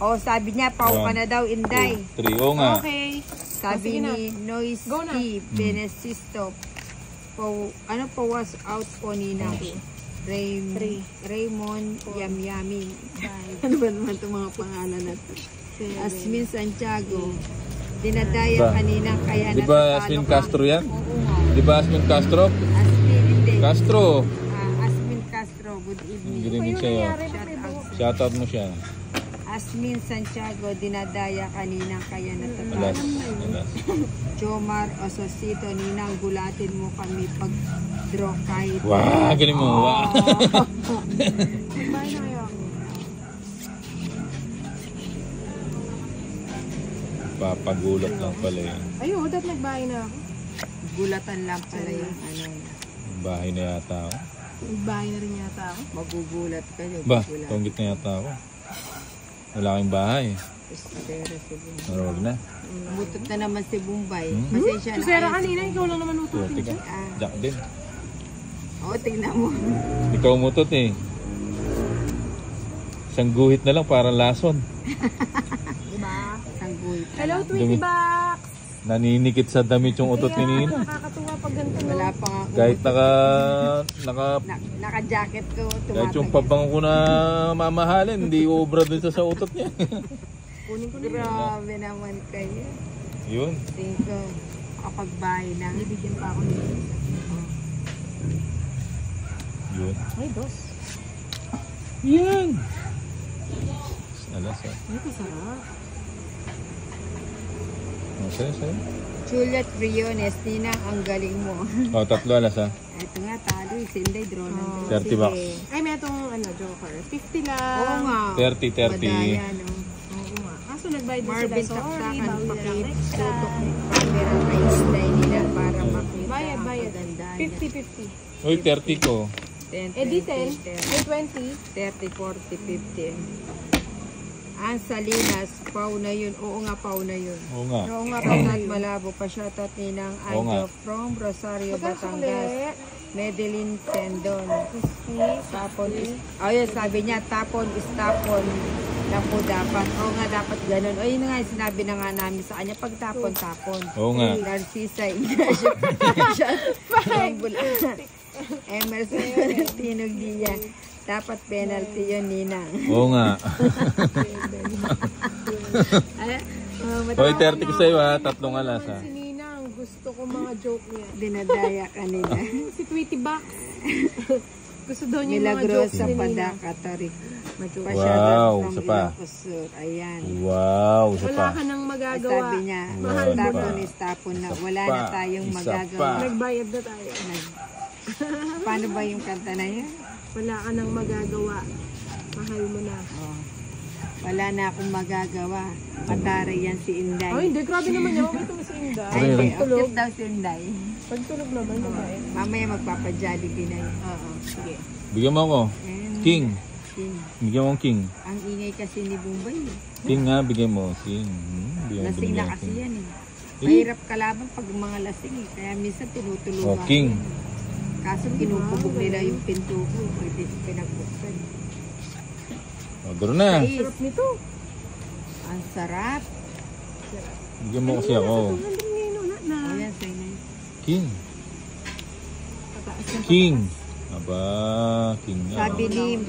Oh, sabi niya, pau ka na daw, Inday. 3. Oo nga. Okay. Sabi ni Noisy Benesisto, was out po ni Raymond Yamyamin. Ano ba naman itong mga pangalan na ito? Asmin Santiago. Dinadaya kanina kaya di ba Asmin Castro yan? Di ba Asmin Castro? Asmin, hindi. Castro. Asmin Castro, good evening. Gininig sa'yo. Shoutout mo siya. Asmin Santiago, dinadaya kanina kaya natatalo. Alas. Jomar Ososito, ninang gulatin mo kami pag-draw kahit. Wow, galing mo. Wow. Papagulat lang pala yun. Ayun, dapat nagbahay na ako. Gulatan lang pala yung ano. Bahay na yata ako. Nagbahay na rin yata ako. Magugulat ka nyo. Ba, tunggit na yata ako. Wala kang bahay. Marog na. Mutot na naman si Bombay. Pasensya na. Kusera kanina, ikaw lang naman ututin siya. Jack din. Oo, tingnan mo. Ikaw mutot eh. Isang guhit na lang para lason. Diba? Isang guhit. Hello, Tweety Box! Naninikit sa damit yung utot ni Nina. Nakakatuwa pag ganito. Wala pa nga. Kahit naka-jacket ko. Kahit yung pabango ko na mamahalin, hindi obra dun sa utot niya. Kunin ko na. Grabe naman kayo. Yun. Tingin ko, kapag bahay na. Ibigyan pa ako nito. Yun. Ay, dos. Yan. Alas ah. Ay, kasarap. Sa'yo. Juliet Briones, Nina, ang galing mo. O, 3 alas ah. Ito nga, talo. Sinday, draw na. 30 bucks. Ay, may itong joker. 50 lang. Oo nga. 30. Madaya, no? Oo nga. Kaso nagbayad din Marvin sila. Sorry, Taktakan, bawi na lang next pakitutok time. ng camera kay Inday nila para makita Bayad, ang bayad. kagandahan niya. 50-50. Uy, 30 ko. 10, Eh, di 10. 10, May 20. 30, 40, 50. Ang Salinas, pau na yun. Oo nga, pau na yun. Oo nga. Oo nga, pau na malabo pa. Shoutout ninang Oo nga. Idol from Rosario, Batangas. Medellin Tendon. Tapon is... Oh, yun, sabi niya, tapon is tapon. Na po dapat. Oo nga, dapat ganun. O, yun nga, sinabi na nga namin sa kanya. Pag tapon, tapon. Oo nga. Narcisa Ignacio. Emerson Valentino Dia. Dapat penalty yun, Nina. Oo nga. Hoy, 30 ko sa'yo ha. 3 alas ha. Si Nina, ang gusto ko mga joke niya. Dinadaya kanina. Si Tweety Box. Gusto daw niya mga joke Milagrosa ni Nina. Padaka, Tarik. Wow, isa pa. Ayan. Wow, isa Wala pa. ka nang magagawa. Sabi niya, Mahal mo tapon na. is tapon na. Wala pa. na tayong Isa magagawa. pa. Nagbayad na tayo. Paano ba yung kanta na yan? Wala ka nang magagawa. Mahal mo na. Oh. Wala na akong magagawa. Matari yan si Inday. Ay, hindi. Grabe naman yan. Okay itong si Inday. Ay, hindi. Pagtulog. Active daw si Inday. Pagtulog naman. Babae. Mamaya magpapa-jollibee na yun. Oo. Sige. Bigyan mo ako. And, King. King. Bigyan mo ang King. Ang ingay kasi ni Bombay. King nga, bigyan mo. King. Lasing na kasi King. yan eh. Mahirap kalaban pag mga lasing eh. Kaya minsan tinutulungan. Oh, King. Kaso kinupubog nila yung pinto ko. Pwede pinagbuksan. O, duro na. Sarap nito. Ang sarap. Bigyan mo kasi ako. Ayan, sa'yo na yun. King. King. Aba, King nga. Sabi ni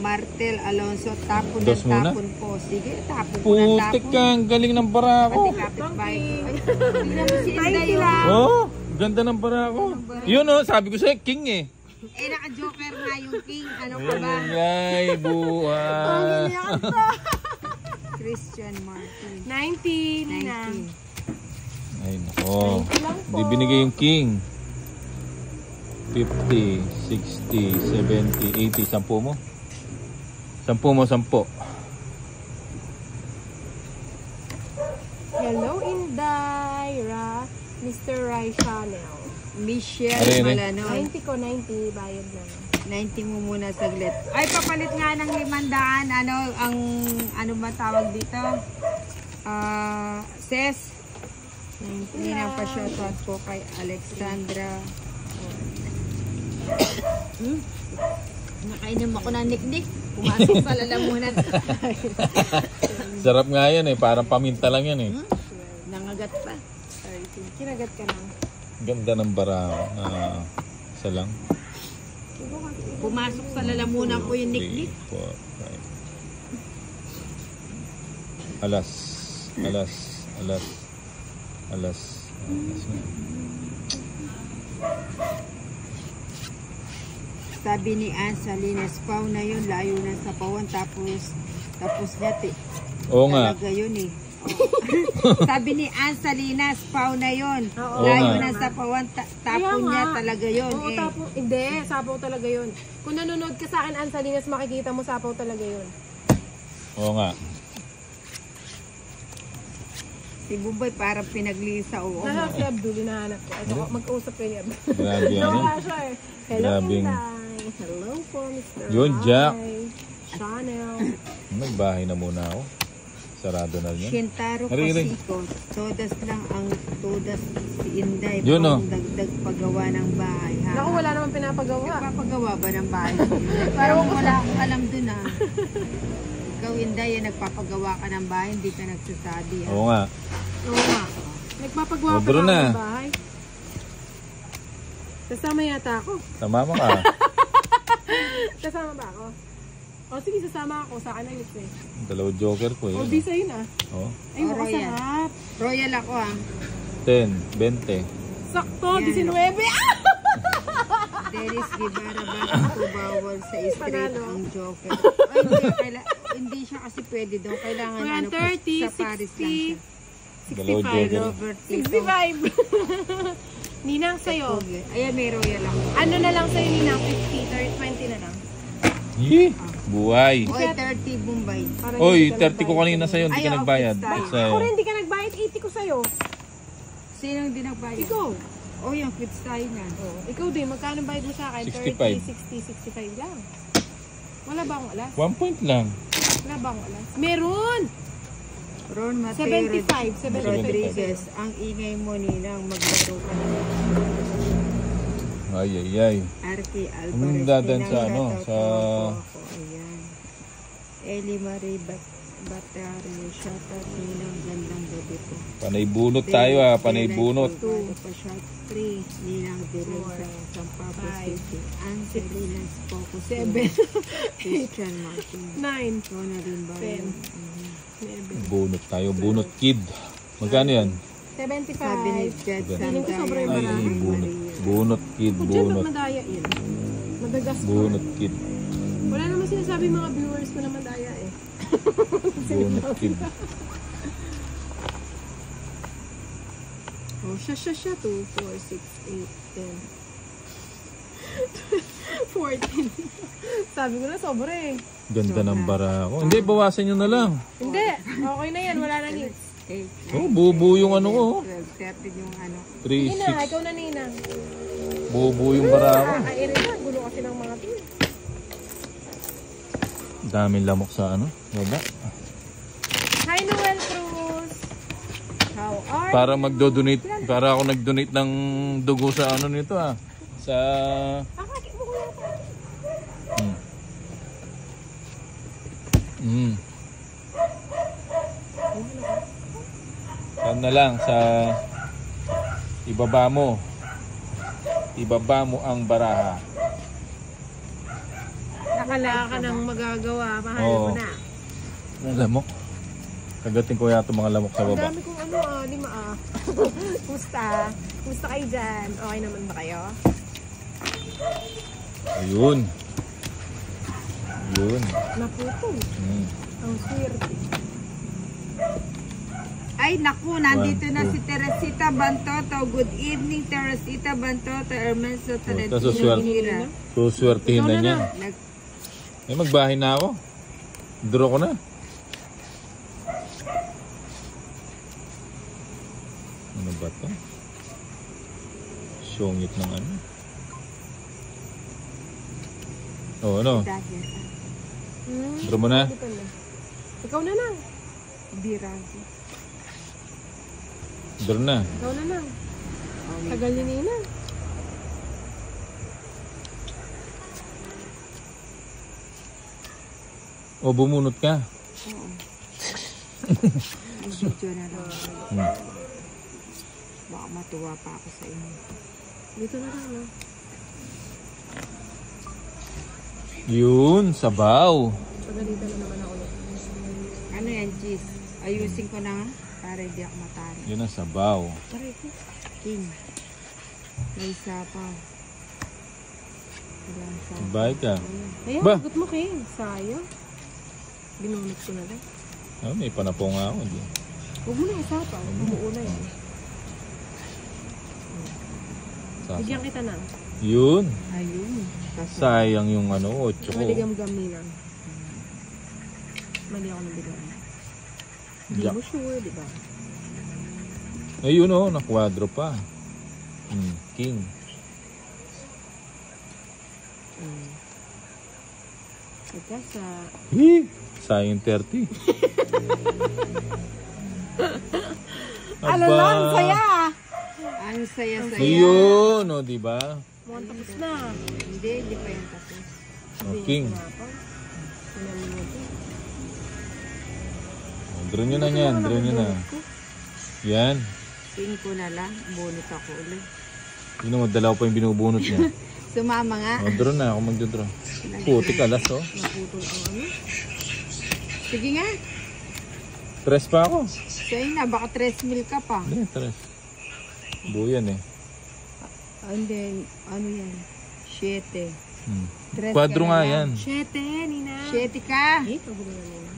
Martel Alonso, tapon Dos ng muna? tapon po. Sige, tapon ko ng Putik tapon. ka, ang galing ng bara Pati ko. kapitbahay ko. Ay, tingnan mo si Inday yun. Oh, ganda ng bara ko. Yun oh, sabi ko sa'yo, King eh. Eh, naka-joker na yung king. Ano ka ba? Ay, buhay. Christian Martin. 19 na. 19. Ay, nako. Hindi binigay yung King. 50, 60, 70, 80. 10 mo? 10 mo, 10. Hello, Inday. Mr. Rai Chanel. Michelle Are, Malano. 90 ko, 90. Bayad na. 90 mo muna saglit. Ay, papalit nga ng 500. Ano ba tawag dito? Ses. Hindi nang pa-shoutout po kay Alexandra. Nakainom ako ng niknik. Pumasok sa lalamunan. Sarap nga yan eh. Parang paminta lang yan eh. Nangagat pa. Sorry, kinagat ka lang. Ganda ng bara. Isa lang. Pumasok sa lalamunan ko yung niknik. 3, 4, 5. Alas. Alas. Alas. Alas. Alas na. Sabi ni Ann Salinas, Pau na yun, layo na sa Pawan, tapos niya, Oo nga. talaga yun eh. Sabi ni Ann Salinas, Pau na yun, Oo layo nga. na sa Pawan, tapon Kaya niya nga. talaga yun Oo, eh. hindi, sapaw talaga yun. Kung nanonood ka sa akin, Ann Salinas, makikita mo sapaw talaga yun. Oo nga. Si Bumbay parang pinaglisa, oo. Nasa si Abdul, hinahanap ko. Ito, mag-usap kayo ni Abdul. Grabe yan. Nawala siya eh. Hello, Grabing- Inday. Hello po, Mr. Yun, Jack. Rai. Chanel. Magbahay na muna ako. Sarado na niya. Shintaro Naririnig. Pasico, todas lang ang todas si Inday, Yun, oh. pang dagdag pagawa ng bahay. Ha? Naku, wala naman pinapagawa. Nagpapagawa ba ng bahay? Parang wala akong alam dun ah. Ikaw, Inday, nagpapagawa ka ng bahay, hindi ka nagsasabi. Ha? Oo nga. Oo nga. Nagpapagawa pa Obro lang na. ng bahay. Kasama yata ako. Tamama ka. Kasama ba ako? O sige, sasama ako. Sa akin na yun eh. Dalawang joker ko eh. O, bisa yun ah. Oh. Ay, Oh, makasarap. Royal ako ah. 10, 20. Sakto, Yan. 19. Ah! Dennis Guevara, bakit po bawal sa straight Panalo. ang joker? Ay, hindi siya kasi pwede daw. Kailangan ano, 130, sa Paris lang siya. 60, Dalawang 65. joker. Robert Tito. 65. Ninang sa'yo. Ayan, may royal ako. Ano na lang sa'yo, Ninang? 50, 20 na lang. Yee! Buhay. Oy, 30 Bombay. Parang Oy, hindi ka 30 ko nagbayad. kanina sa'yo. Hindi Ay, ka oo, nagbayad. fixed tayo. Sa'yo. Ako rin, hindi ka nagbayad. 80 ko sa'yo. Sino ang di nagbayad? Ikaw. Oh, yung quits tayo na. Oh, ikaw din, magkano bayad mo sa akin? 65. 30, 60, 65 lang. Wala ba akong alas? 1 point lang. Wala ba akong alas? Meron! Ron Mateo 75. Rodriguez. Ang ingay mo, Ninang, maglaro ka na. Ay, ay, ay. Arky Alvarez. Anong dadan Ninang, sa ano? shoutout Sa... mo ako. Ayan. Eli Marie Batario. Shoutout Ninang, gandang gabi po. Panay bunot tayo ah. Panay bunot. 2. Pa-shot 3. Ninang Diril sa San Pablo Five. City. Angelina's Focus. 7. Christian Martin. 9. Ronaldin Bayo. 10. Bunot tayo. Bunot kid. Magkano yan? 75. Sabi ni Jed Feeling ko sobrang Ay, marami. bunot. Bunot kid. Kung dyan, Bunot. madaya yun. Madagas ko. Bunot kid. Wala naman sinasabi mga viewers ko na madaya eh. Bunot kid. Oh, siya. 2, 4, 6, 8, 10. 14. Sabi ko na, sobra eh. Ganda ng bara ko. Hindi, bawasan nyo na lang. Hindi, okay na yan. Wala na hits. 8. Oh, bubu yung ano ko. 12, 13 yung ano. 3, Nina, 6. ikaw na Nina. Bubu yung bara ko. Nakakairin na. Gulo kasi ng mga to. Daming lamok sa ano. Baba. Hi, Noel Cruz. How are Para magdo-donate. Para ako nag-donate ng dugo sa ano nito ah. Sa... Akakit mo ko yata. Saan na lang sa ibaba mo. Ibaba mo ang baraha. Wala ka nang magagawa. Mahal Oo. mo na. Lamok. Kagatin ko yata mga lamok sa Ang baba. dami kong ano lima Kumusta? Kumusta kayo dyan? Okay naman ba kayo? Ayun. Ayun. Naputol. Ang swerte. Ay, naku, nandito na si Teresita Bantoto. Good evening, Teresita Bantoto. Ermenso Talentino Suswerte. Hira. Suswertihin na Ikaw na niya. Eh, magbahay na ako. Draw ko na. Ano ba ito? Sungit ng ano. Oh, ano? Dahil, Draw mo na. Dito na. Ikaw na lang. Biragi. Draw na. Ikaw na lang. Tagal ni Nina. O bumunot ka. Oo. Ang video na lang. Baka matuwa pa ako sa inyo. Dito na lang, no? Yun, sabaw. Pagalitan na naman ako. Ano yan, cheese? Ayusin ko na nga para hindi ako matari. Yun ang sabaw. Taray ko. King. May sapaw. Walang sapaw. Bye ka. Ayan, Ba? sagot mo, King. Sayang. Binunod ko na lang. Oh, may panapo nga ako. Di. Huwag mo na isapaw. Umuuna yan. Bigyan kita na. Yun. Ayun. Sayang yung ano, 8 ko. Maligam-gam nila. Mali ako ng bigyan. Hindi Yak. mo sure, di ba? Ayun oh, na-quadro pa. King. Ika sa... Sayang 30. Ano lang, saya! Ang saya-saya. Ayun, o, diba? Mukhang tapos na. Hindi pa yung tapos. O, King. Draw nyo na yan, draw nyo na. Yan. King ko na lang. Bunot ako ulit. Yun o, dalaw pa yung binubunot niya. Sumama nga. O, draw na, ako magdodraw. Putik alas, o. Naputol ang ano. Sige nga. 3 pa ako. Sa'yo na, baka 3 mil ka pa. Hindi, 3. Buo yan eh. And then, ano yan? 7. Quadro nga yan. 7, Nina. 7 ka. Eh, pagod na Nina.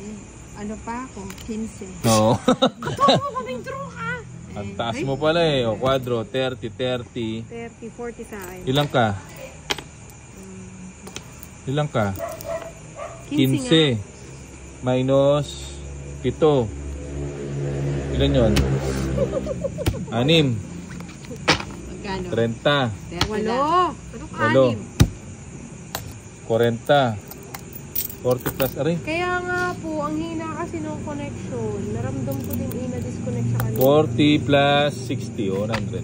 Ayun. Ano pa ako? 15. Oo. Ikaw mo kaming draw ka. Ang taas mo pala eh. O, quadro, 30, 30. 30, 40 sa akin. Ilang ka? Ilang ka? 15 15. Minus 7. Ilan yun? 6. Magkano? 30. Walo. Ano ka, Walo. 6? 40. 40 plus, aray. Kaya nga po, ang hina kasi ng connection. Naramdam ko din na-disconnect sa kanila. 40 plus 60, 100.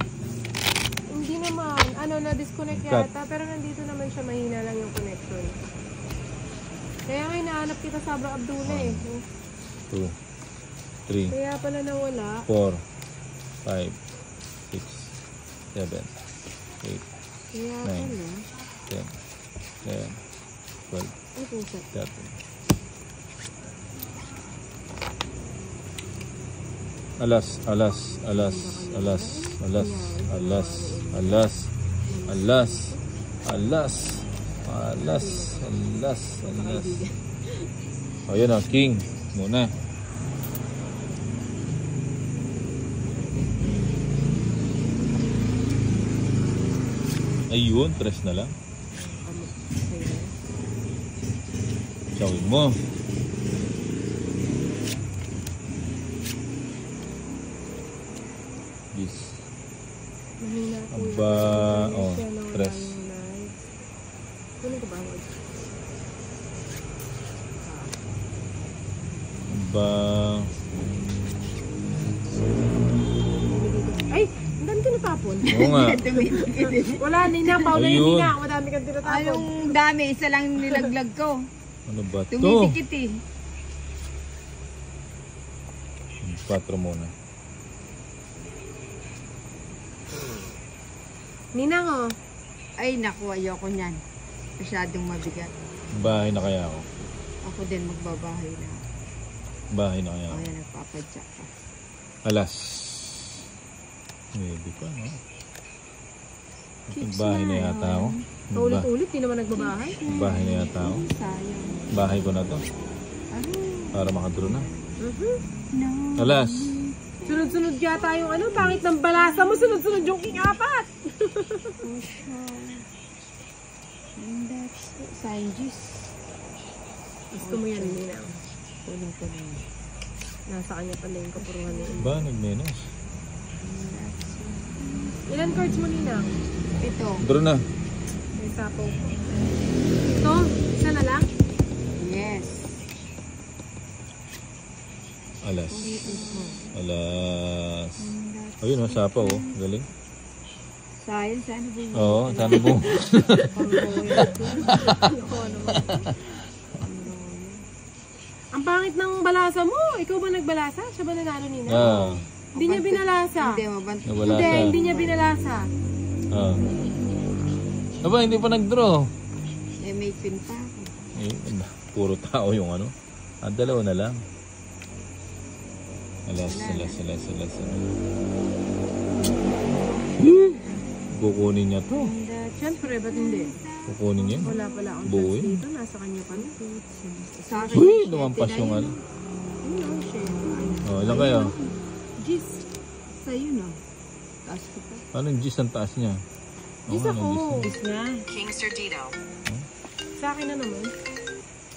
Hindi naman. Ano, na-disconnect yata. Pero nandito naman siya, mahina lang yung connection. Kaya nga hinahanap kita sa Abra Abdullah eh. 2, 3, Kaya pala nawala. 4, 5, 6, 7, 8, Kaya 9, pala. 10, 11, 12, Ay, pusa. 13. Alas, alas, alas, alas, alas, alas, alas, alas, alas, alas, alas, alas. O yun o, King. Muna. Ayun, 3 na lang. Gawin mo. Yes. Mahina po yung Aba, oh, siya nang 3. wala yung live. Kunin ko ba ako? Aba. Ay! Ang dami ko natapon. Oo nga. Wala, Nina. Paula Ayun. yung Nina. Madami kang tinatapon. Anong dami? Isa lang nilaglag ko. Ano ba to? Tumitikit eh. 4 muna. Ninang, oh. Ay, naku, ayoko niyan. Masyadong mabigat. Bahay na kaya ako. Ako din magbabahay na. Bahay na kaya O ako. yan, nagpapadyak ka. Alas. Maybe pa, no? Bahay na yata ako. Paulit-ulit, di naman nagbabahay. Bahay na yata ako. Sayang. Bahay ko na to. Ano? Para makadraw na. No. Alas. Sunod-sunod yata yung ano, pangit ng balasa mo, sunod-sunod yung king 4. And that's it. Scientist. Gusto mo yan, Ninang. Kunin ko na. Nasa kanya pala yung kapuruhan niya. Ba, nagmenos. Ilan cards mo, Ninang? Ito. Draw na. May sapo. Ito? Isa na lang? Yes. Alas. Alas. Ayun, oh, sapa, oh. Galing. Sayang, sana po. Oo, sana po. Ang pangit ng balasa mo. Ikaw ba nagbalasa? Siya ba nanalo nina? Hindi niya binalasa. Hindi, mabant. Nabalasa. Hindi niya binalasa. Aba, hindi pa nag-draw. Eh, may pin pa ako. Eh, puro tao yung ano. Dalawa na lang. Alas. Kukunin niya to. Siyempre, ba't hindi? Kukunin niya. Wala pala akong Buuin. chance dito. Nasa kanya pa na. Sa akin, Uy, lumampas yung ano. Ilan kayo? Gis. sa'yo, no? Taas ko pa. Anong G's ang taas niya? Gis Anong ako. Gis nga. King Sardino. Sa akin na naman.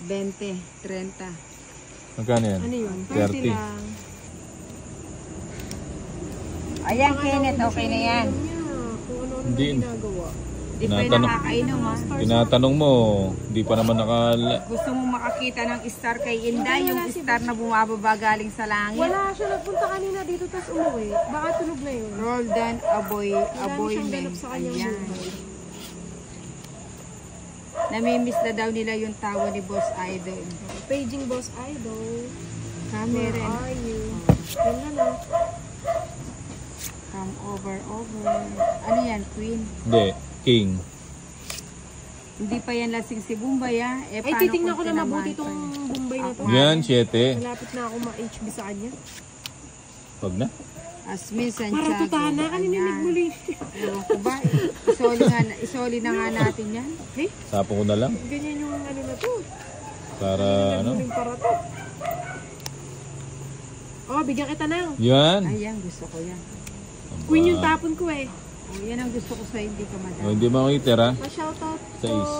20, 30. Magkano yan? Ano yun? 30. 30 lang. Ayan, Kenneth, okay na yan. Kung ano rin Hindi. ang ginagawa. Di pa yung nakakainom, ha? Tinatanong mo, di pa naman Gusto mo makakita ng star kay Inday, yung star na bumababa galing sa langit. Wala siya nagpunta kanina dito tapos umuwi. Baka tulog na yun. Roldan Aboy siyang Meng. ganap sa kanyang Ayan. buhay. Namimiss na daw nila yung tawa ni Boss Idol. Paging Boss Idol. Where Cameron, are you? Yun na lang. come over. Ano yan, Queen? Hindi, King. Hindi pa yan lasing si Bumbay, ha? Eh, Ay, titingnan ko kung na mabuti tinaman itong pa? Bombay na to. Yan, 7. Malapit na ako ma-HB sa kanya. Pag na. Asmin Santiago. Maratutana, kaninig Ayan. muli. Ewan ko ba? Isoli na nga natin yan. Eh, Sapo ko na lang. ganyan yung ano na to. Para ano. Muling para to. Oh, bigyan kita ng. Yan. Ayan, gusto ko yan. Queen yung tapon ko eh. Oh, yan ang gusto ko sa hindi ka madami. Hindi makitira. Pa-shoutout Sa ko is.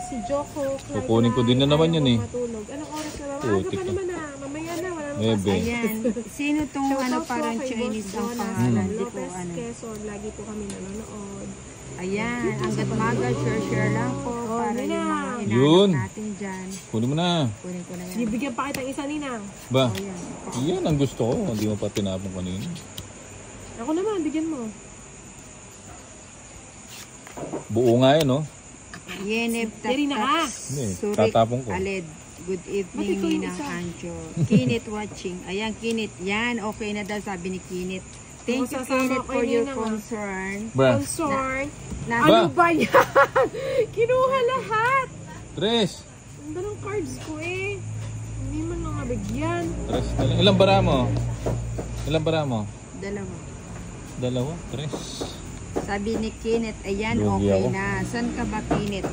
si Joko. Kukunin ko din na naman yan eh. Matulog. Anong oras na ba? Aga Putik pa na. naman ah. Mamaya na. Wala naman Ebe. Ayan. Sino tong ano parang Chinese ang pangalan? Hindi ko Lopez ano. Quezon. Lagi po kami nanonood. Ayan. Hanggat maga, share lang po. Para yung mga Yun. inanak natin dyan. Kunin mo na. Kunin ko na yan. Bibigyan pa kitang isa ninang. Ba? Ayan. Yan ang gusto ko. Hindi mo pa tinapon kanina. Ako naman, bigyan mo. Buo nga yan, no? Yeneb Yari na ka. Hindi, Surik tatapon ko. Aled. Good Ba't evening, ikaw yung Ninang isa? Ancho. Kinit watching. Ayan, Kinit. Yan, okay na daw, sabi ni Kinit. Thank you, Masasama Kinit, ko for yun, your Ninang, ah. concern. Ba? Concern. Na, Ba? Ano ba yan? Kinuha lahat. 3. Ang dalang cards ko eh. Hindi man lang nabigyan. 3 na lang. Ilang bara mo? Ilang bara mo? dalawa. 2, 3. Sabi ni Kinit, ayan, Lugi okay ako. na. Saan ka ba, Kinit?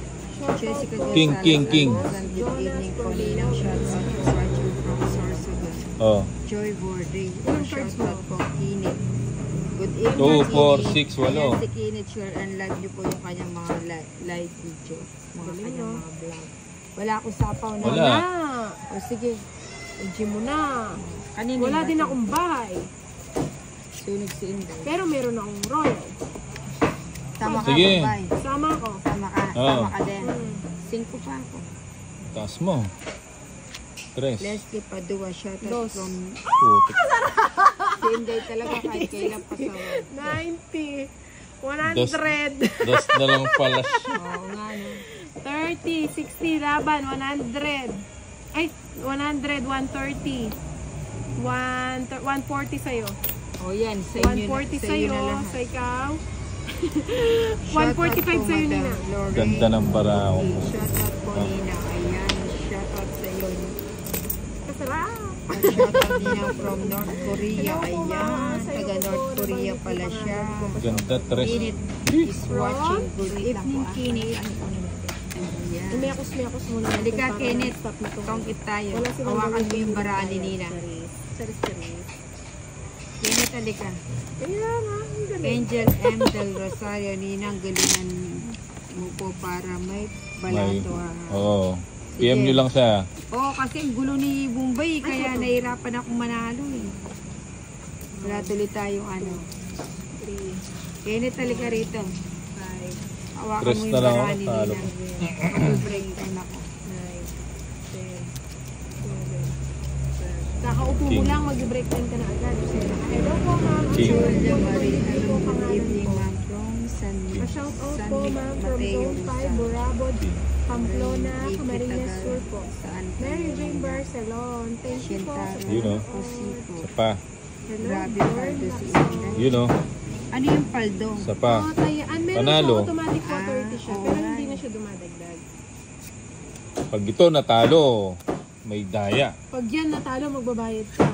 Jessica King, Gonzalez, King, King. Alonzan, good evening po, Ninang. Shout out for watching from Sorsogon. Oh. Joy Borde. Ilang Shout cards mo? out po, Kinit. Good evening, 2, 4, Kinit. 6, 8. Ayan, si Kinit, share and like niyo po yung kanyang mga live video. Mga Galing, kanyang no? mga vlog. Wala akong sapaw na. Wala. O sige. I-gym mo na. Kanina Wala ba din ito? akong bahay. Sunog si Inday. Pero meron akong royal. Tama ka, Sige. Bombay. Sama ko. Tama ka. Oo. Tama ka din. Hmm. 5 pa ako. Taas mo. 3. Leslie Padua, shout out Dos. from Putik. si Inday talaga kahit kailan pasawa. 90. Dos. 100. Dos na lang pala siya. Oo nga, no? 30. 60. Laban. 100. Ay, 100. 130. 140 sa'yo. O yan, sa inyo, 140 sa inyo sa'yo. na lahat. Sa ikaw. Shout out 145 po, sa'yo, Madam Nina. Lorraine. Ganda ng para ako. Shout out po, Nina. Ayan, shout out sa iyo. Kasarap. Shout out Nina from North Korea. Hello po, Ayan, ma'am. Sa'yo taga po, North Korea nabanggit pala ko siya. Ganda 3. Kinit is watching. Good evening, Kinit. Ayan. Umiakos muna. Halika, Para Kenneth. stop na to. Tongkit tayo. Wala silang Hawakan mo gawin yung dito. baraan ni Nina. Charis. Kenneth, halika. Kaya nga, ang galing. Angel M. Del Rosario, Ninang, galingan mo po para may May, balato. oo. PM nyo lang siya. Oo, kasi ang gulo ni Bombay, kaya nahirapan akong manalo eh. Wala tuloy tayong ano. 3, Kenneth, halika rito. 5, Hawakan Tres mo na yung lang baraan ako, ni talo. Ninang. Mag-break time ako. 9, 10, 11, 12, Kakaupo mo King. lang, mag-break time ka na agad. Hello po, ma'am. King. Julia Marie, Ano po good pangalan evening, po? ma'am, from San Pa-shout out San po, ma'am, from Mateo, Zone 5, Rizal. Burabod, Pamplona, Ikit Camarines Tagal, Sur po. Saan po Mary yun? Jane Barcelon, thank you po. Shintaro, You know. Osipo. Isa pa. Hello, Grabe, Lord. paldo si Inday. You know. Ano yung paldo? Isa pa. Meron Panalo. po automatic po 30 siya, oo pero nga hindi eh. na siya dumadagdag. Pag ito natalo, may daya. Pag yan natalo, magbabayad ka.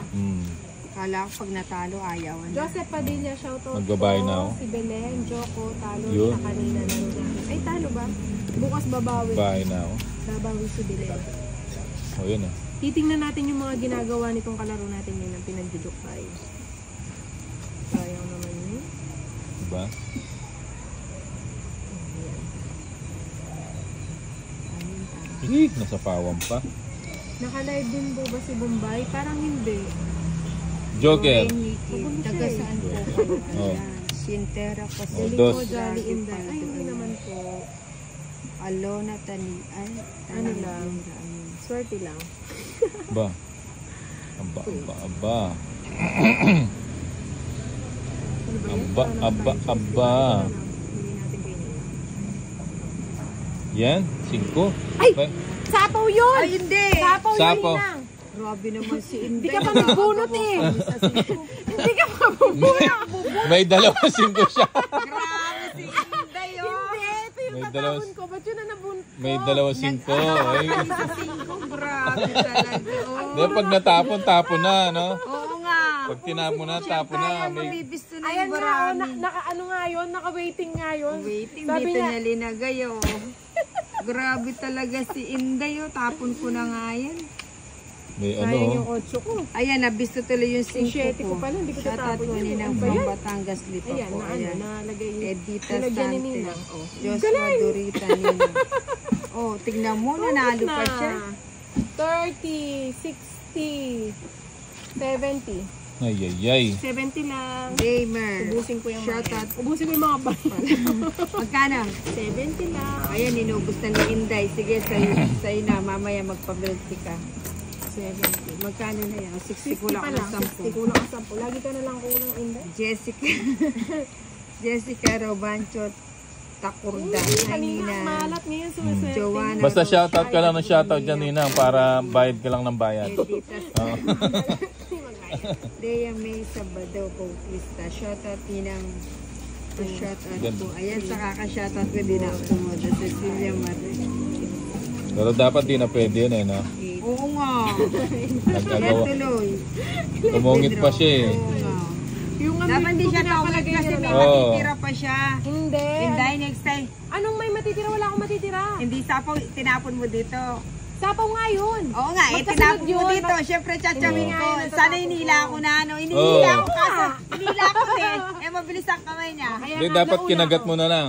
Kala ko pag natalo, ayaw na. Joseph Padilla, shoutout Magbabayad na ako. Si Belen, Joko, talo Yun. siya kanina na. Ay, talo ba? Bukas babawi. Bahay na ako. Babawi si Belen. O yun ah. Titingnan natin yung mga ginagawa nitong kalaro natin yun ang pinagjujuk tayo. Sayang naman yun. Diba? Hig, nasa pawang pa. Naka-live din po ba si Bombay? Parang hindi. Joker. Magulo siya Taga eh. saan po kayo? Oh. Ayan. Sintera Oh, kasi. Galing dos. po, Jolly Grabe Inday. paldo. Ay, hindi naman po. Alona Tani. Ay, Ano lang? Swerte lang. Ba? Aba, aba, aba. Ano ba yun? Aba, Parang aba, franchise. aba. Hindi natin kainin. Yan, 5. Ay! Sapaw yun! Ay, hindi! Sapaw yun Sapaw. na! Grabe naman si Inday. Hindi ka pa nagbunot eh! Hindi ka pa bubunot! May 2 siya. Grabe si Inday, oh! Hindi! Ito yung May tatapon ko. Ba't yun na nabunot ko? May 2 Ay. Sa 5, grabe talaga. Oh. Di, pag natapon, tapon na, no? Oo nga. Pag tinapon na, tapon na. Kaya May... mabibisto na Ayan yung nga, oh, marami. naka-ano nga yun, naka-waiting nga yun. Waiting, Sabi dito niya, niya linagay, oh. Grabe talaga si Inday, oh. Tapon ko na nga yan. May sayang yung ano, 8 ko. Ayan, nabisto tuloy yung 5 7 ko. ko pala, hindi ko Shoutout tatapon po yun. ni Ano ng ba yan? from Batangas Lipa Ayan, po. na ano, Ayan. nalagay Edita nilagyan ni Sante. Ninang. Oh. Joshua Durita nila. Oh, tignan mo, nanalo pa siya. 30, 60, 70. ay, ay, ay. 70 lang. Gamer. Ubusin ko yung Shoutout. Ubusin ko yung mga bala. Magkano? 70 lang. Ayan, inubos na ni Inday. Sige, sa'yo na. Mamaya magpa-milky ka. 70. Magkano na yan? 60 60 kulang pa ng lang. 60 10. kulang ang 10. Lagi ka na lang kulang, Inday. Jessica. Jessica Robancho Takurda. Kanina, Nina. malat ngayon sumaswerte. Joanna. Basta shoutout ka lang ng shoutout dyan, Ninang, para bayad ka lang ng bayad. Edita Oo. Dea May Sabado Bautista. Shoutout ninang shoutout Ganda. po. Ayan, sa kaka-shoutout ko din ako tumuda. Cecilia Marie. Pero dapat di na pwede yun eh, no? Oo nga. Yan Nagagawa. tuloy. Tumungit pa siya eh. Oo nga. Yung Dapat di siya tawag pinapalagay kasi niya may na- Oo. matitira pa siya. Hindi. Inday, next time. Anong may matitira? Wala akong matitira. Hindi sapaw, tinapon mo dito. Sapaw nga yun. Oo nga, Magkasunod tinapon mo yun. dito. Siyempre, chachawin Hindi ko. nga yun, Sana natatapon inila ko. ako na ano. Oo. Inihila ako kaso. Inihila ako din. Eh, mabilis ang kamay niya. Kaya Hindi, nga, dapat nauna kinagat ako. mo na lang.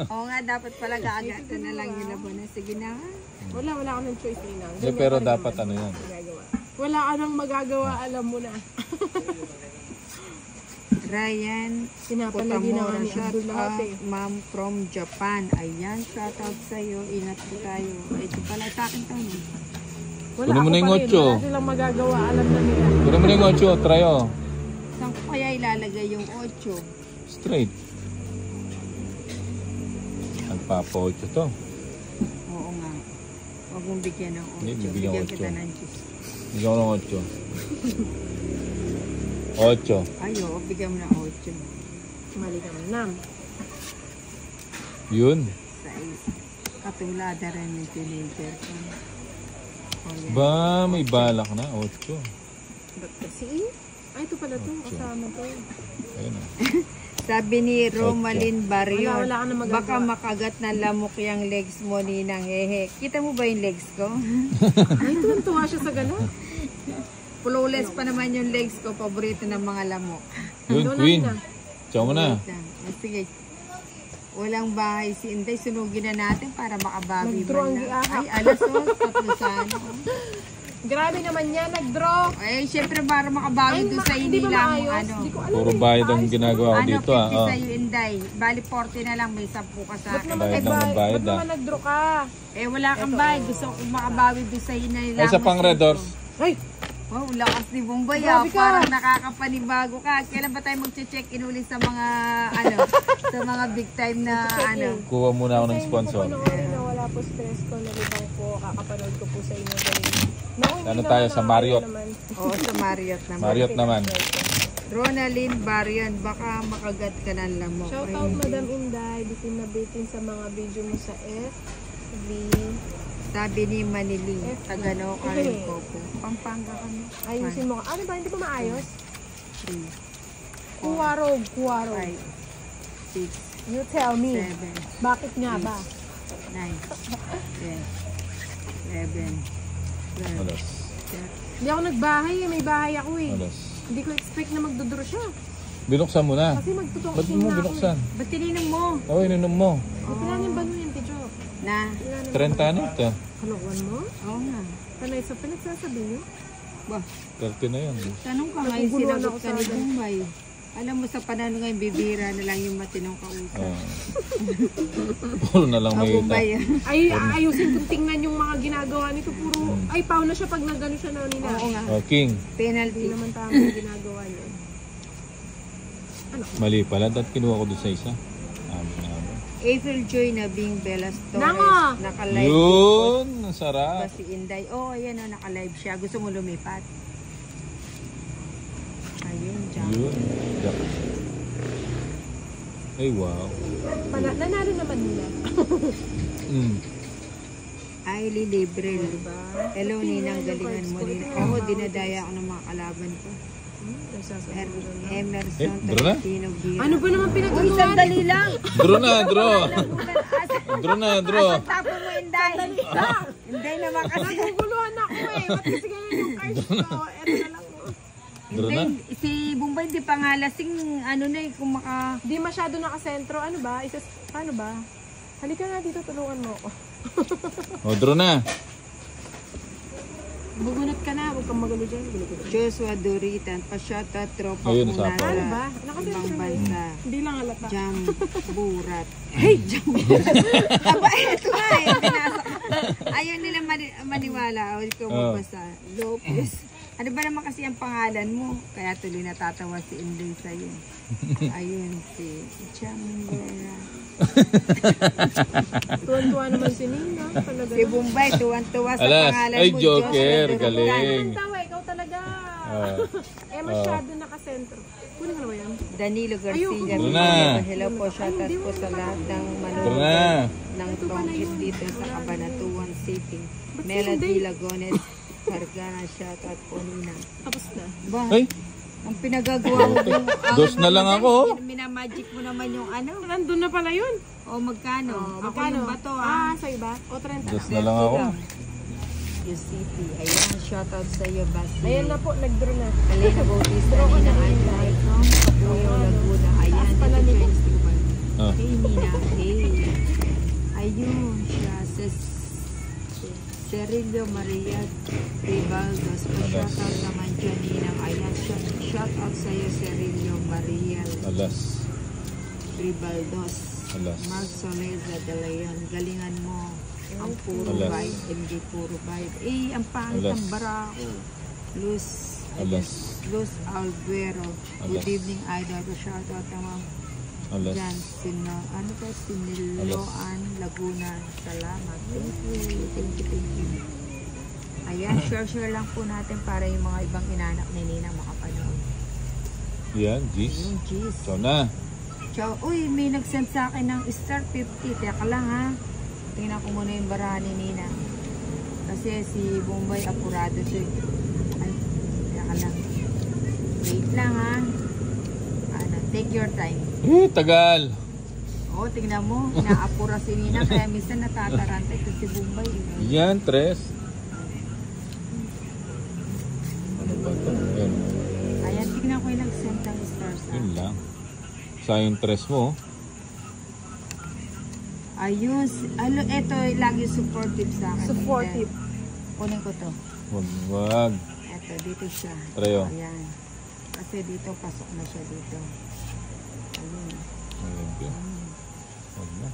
Oo nga, dapat pala gaagatan na lang yung labanan. Sige na nga. Wala ako ng choice nila. Hindi, pero dapat ano yan. Wala ka nang magagawa, alam mo na. Ryan Pinapalagi na nga Putamora, ni shout Abdul lahat out, eh. ma'am from Japan. Ayan, shout out sa'yo. Ingat po tayo. Ito pala sa akin to. No? Wala Kunin mo ako na yung pa rin. otso. Wala silang magagawa, alam na nila. Puro mo na yung 8, try oh. Saan ko kaya ilalagay yung 8? Straight. Nagpapa-8 to. Oo nga. Huwag mong bigyan ng 8. Hindi, bibigyan Bigyan ko kita 8. ng 10. Bigyan ko ng 8. 8. Ay, oo, bigyan mo ng 8. Mali ka man. Yun. 6. Katulada rin yung teenager ko. Oh, yan. Ba, may balak na. 8. Ba't kasi? Ay, ito pala to. Kasama to. Ayun oh. Sabi ni Romalyn Barrion, Wala ka na magagawa. baka makagat na lamok yung legs mo, Ninang. Hehe. Kita mo ba yung legs ko? Ay, tuwan-tuwa siya sa gano'n. Flawless pa naman yung legs ko. Paborito ng mga lamok. Yun, Doon Queen. na. Ciao mo na. Wait lang. Sige. Walang bahay si Inday. Sunugin na natin para makabawi Nag-draw man ang lang. giahak. Ay, alas o. Tatlo sana. Grabe naman yan, nag-draw. Ay, syempre para makabawi doon sa Hindi ba inila mo. maayos? Ano? Hindi ko alam. Puro bayad ang ginagawa ko Ano, dito 50 ah. Oh. sa'yo, Inday. Bali, 40 na lang. May 10 ka sa Ba't akin. naman Bayad lang ng nag-bayad? bayad, Ba't naman ah. nag-draw ka? Eh, wala kang bayad. Gusto ko makabawi doon sa inila mo. Ay, sa pang Red Doors. Ay! Wow, lakas ni Bombay Grabe ka. Parang nakakapanibago ka. Kailan ba tayo mag-check-in ulit sa mga, sa mga big time na, Kuha muna ako ng Kasi sponsor. hindi ko panoorin na wala po stress ko, nalibang po, kakapanood ko po sa inyo. Naku, hindi Ano naman tayo sa na- Marriott? naman. Oo, sa Marriott naman. Marriott naman. Ronaldin Barian, baka makagat ka ng lamok. Shout out Madam Inday, bitin na bitin sa mga video mo sa FB. Sabi ni Manili, FB. Tagano ka rin ko po. Pampanga kami. Ayusin mo. Ano ba, hindi pa maayos? 3, Kuwarog, kuwarog. 5, 6, You tell me. 7, Bakit nga ba? 9, 10, 11, 12, Alas. 13. Hindi ako nagbahay eh, may bahay ako eh. Alas. Hindi ko expect na magduduro siya. Binuksan mo na. Kasi Ba't magtutukin mo na ako. binuksan? Ba't tininom mo? Oo, ininom mo. Kailan yung bano yung ticho? Na? 30 na ito. Kalokohan mo? Oo nga. Panay sa pinagsasabi niyo? Ba, 30 na yun. tanong ka ngayon, Naguguluhan sinagot ako ka sa ni akin. Bombay. Alam mo sa panahon ngayon, bibira na lang yung matinong kausap. Puro na lang may Bombay. Ay, ayusin kong tingnan yung mga ginagawa nito. Puro, ay, pao na siya pag nagano siya na nila. Oo nga. Oh, King. Hindi Penalty. naman tama yung ginagawa niya. Mali pala. Dahil kinuha ko doon sa isa. April Joy na Bing Belas Torres. Nanga! Naka-live. Yun! Ang Ba sarap. si Inday? Oo, ayan o, naka-live siya. Gusto mo lumipat? Ayun, dyan. Yun. Yak. Ay, wow. Nanalo naman nila. Ay, libre. Diba? Hello, Ninang, galingan mo. Oo, dinadaya ako ng mga kalaban ko. Emerson, Draw na? Tagtino, Gira. Ano ba naman Uy, pinagagawa? sandali lang! Draw na, draw. Draw na, draw. Asan tapo mo, Inday? Inday naman kasi. Naguguluhan ako eh. Ba't kasi ganyan yung cards ko? Eto na lang mo. Draw na? Inday, si Bombay hindi pa nga lasing, ano na eh, kung maka... Di masyado nakasentro. Ano ba? Paano ba? Halika nga dito, tulungan mo ako. O, draw na. Bugunot ka na, huwag kang magulo dyan. Joshua Doritan, pa-shoutout tropa Ayun, po sapo. nasa Ano ba? Nakasentro ibang na bansa. Hindi lang halata. Jam Burat. Hey, Jam Burat. Aba, ito nga eh. Binasa ko. Ayaw nila maniwala. O, ikaw magbasa. Lopez. Ano ba naman kasi ang pangalan mo? Kaya tuloy natatawa si Inday sa'yo. Ayun, si Jam Burat. Tuwan-tuwa naman si Nina. Talaga. Si Bombay, tuwan-tuwa sa Alas, pangalan ay mo. Joker, Joshua galing. Ang tawa, ikaw talaga. Ah. Masyado nakasentro. Kunin mo na ba yan? Danilo Garcia. Ayoko. Doon na. Hello po, shoutout po sa lahat ng Draw manonood na. ng Tongkit dito sa Cabanatuan City. Melody Lagones, Gargara, shoutout po Nina. Tapos na. Ba, Ay, ang pinagagawa mo yung... dos na lang ako. Minamagic mo naman yung ano. Nandun na pala yun. O magkano? Ako Magkano? yung bato Sa iba? O 30 dos na. na lang ako. Yung city. Ayan, shoutout sa iyo, Basi. Ayan na po, nag-draw na. Alena Bautista, Nina Anday, Kapuyo, Laguna. Ayan, pala ito nito. James Tuban. Ah. Hey, Nina. Hey. Ayun siya. Cerilio Maria Ribaldos. Pa-shoutout naman dyan, Ninang. Ayan, shoutout sa iyo, Cerilio Maria Alas. Ribaldos. Alas. Mark Soleza de Leon. Galingan mo. Ang puro Alas. vibe. Hindi puro vibe. Eh, ang pangit Alas. ng barako. Luz. Alas. Luz Alvero. Good Alas. evening, Idol. Shoutout naman Alas. dyan. Ano ka? Siniloan, Laguna. Salamat. Thank you. Thank you. Thank you. Ayan, share lang po natin para yung mga ibang inanak ni Nina makapanood. Yan, G's. Yung jeez. So na. Ciao. Uy, may nag-send sa akin ng star 50. Teka lang ha. Tingnan ko muna yung barahan ni Nina. Kasi si Bombay apurado siya. Ay, teka lang. Wait lang ha. Ano, take your time. Tagal. Oo, tingnan mo. Naapura si Nina. Kaya minsan natatarantay kasi si Bombay. Yan, tres. Ano ba ito? Yan. Ayan, tingnan ko yung nag-send ng stars ha. Yun lang. Sayang tres mo. Ayun. Ito, lagi supportive sa akin. Supportive. Kunin ko to. Wag. Ito, dito siya. Treo. Ayan. Kasi dito, pasok na siya dito. Ayun. Ayan. Wag na.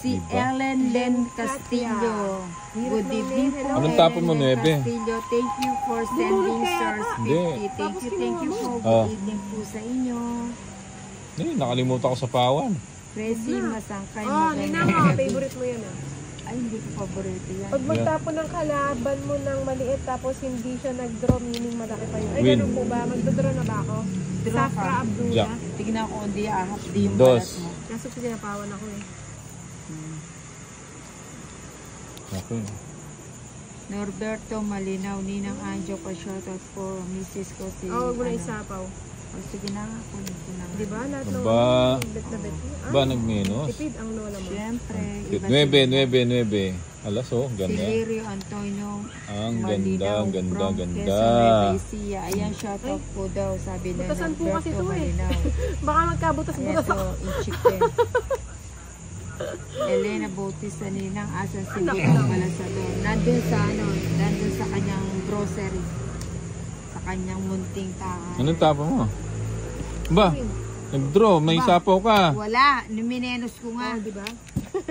Si Ellen Len Castillo. Good evening po. Anong tapon mo, Ellen Nuebe? Castillo. Thank you for sending stars 50. Hindi. Thank you po. Oh. Good evening po sa inyo. Nakalimutan ko sa pawan. Presi Masangkay. Oh, Nina nga, favorite mo yan ah. Ay, hindi ko paborito yan. Pag magtapon ng kalaban mo ng maliit tapos hindi siya nag-draw, meaning malaki pa yun. Ay, Win. ganun po ba? Magdodraw na ba ako? Draw Safra ka. Abdullah. Jack. Tignan ko hindi ahap di yung Dos. balat mo. Kaso pinapawan ako eh. Okay. Norberto Malinaw, Ninang Anjo pa shoutout po. Mrs. ko si... Oh, huwag mo na isapaw. Oh, sige na nga. Kunin ko na nga. Di ba? Lahat ng Ba? bet na bet mo. Ba nagmenos? Tipid ang lola mo. Siyempre. iba 9. Alas oh, Si ganda. Lirio Antonio Ang ganda, Malinaw ang ganda, from ganda. Quezon, Nueva Ecija. Ayan, shoutout po daw. Sabi na Butasan po kasi Norberto ito eh. Malinaw. Baka magkabutas-butas Ito, ako. i-chicken. Elena Bautista Ninang, asan si Vic Malasador? Nandun sa nandun sa kanyang grocery. Sa kanyang munting tahan. Anong tapo mo? Ba, nag-draw, may sapaw ka. Wala, numinenos ko nga. Oh, di ba?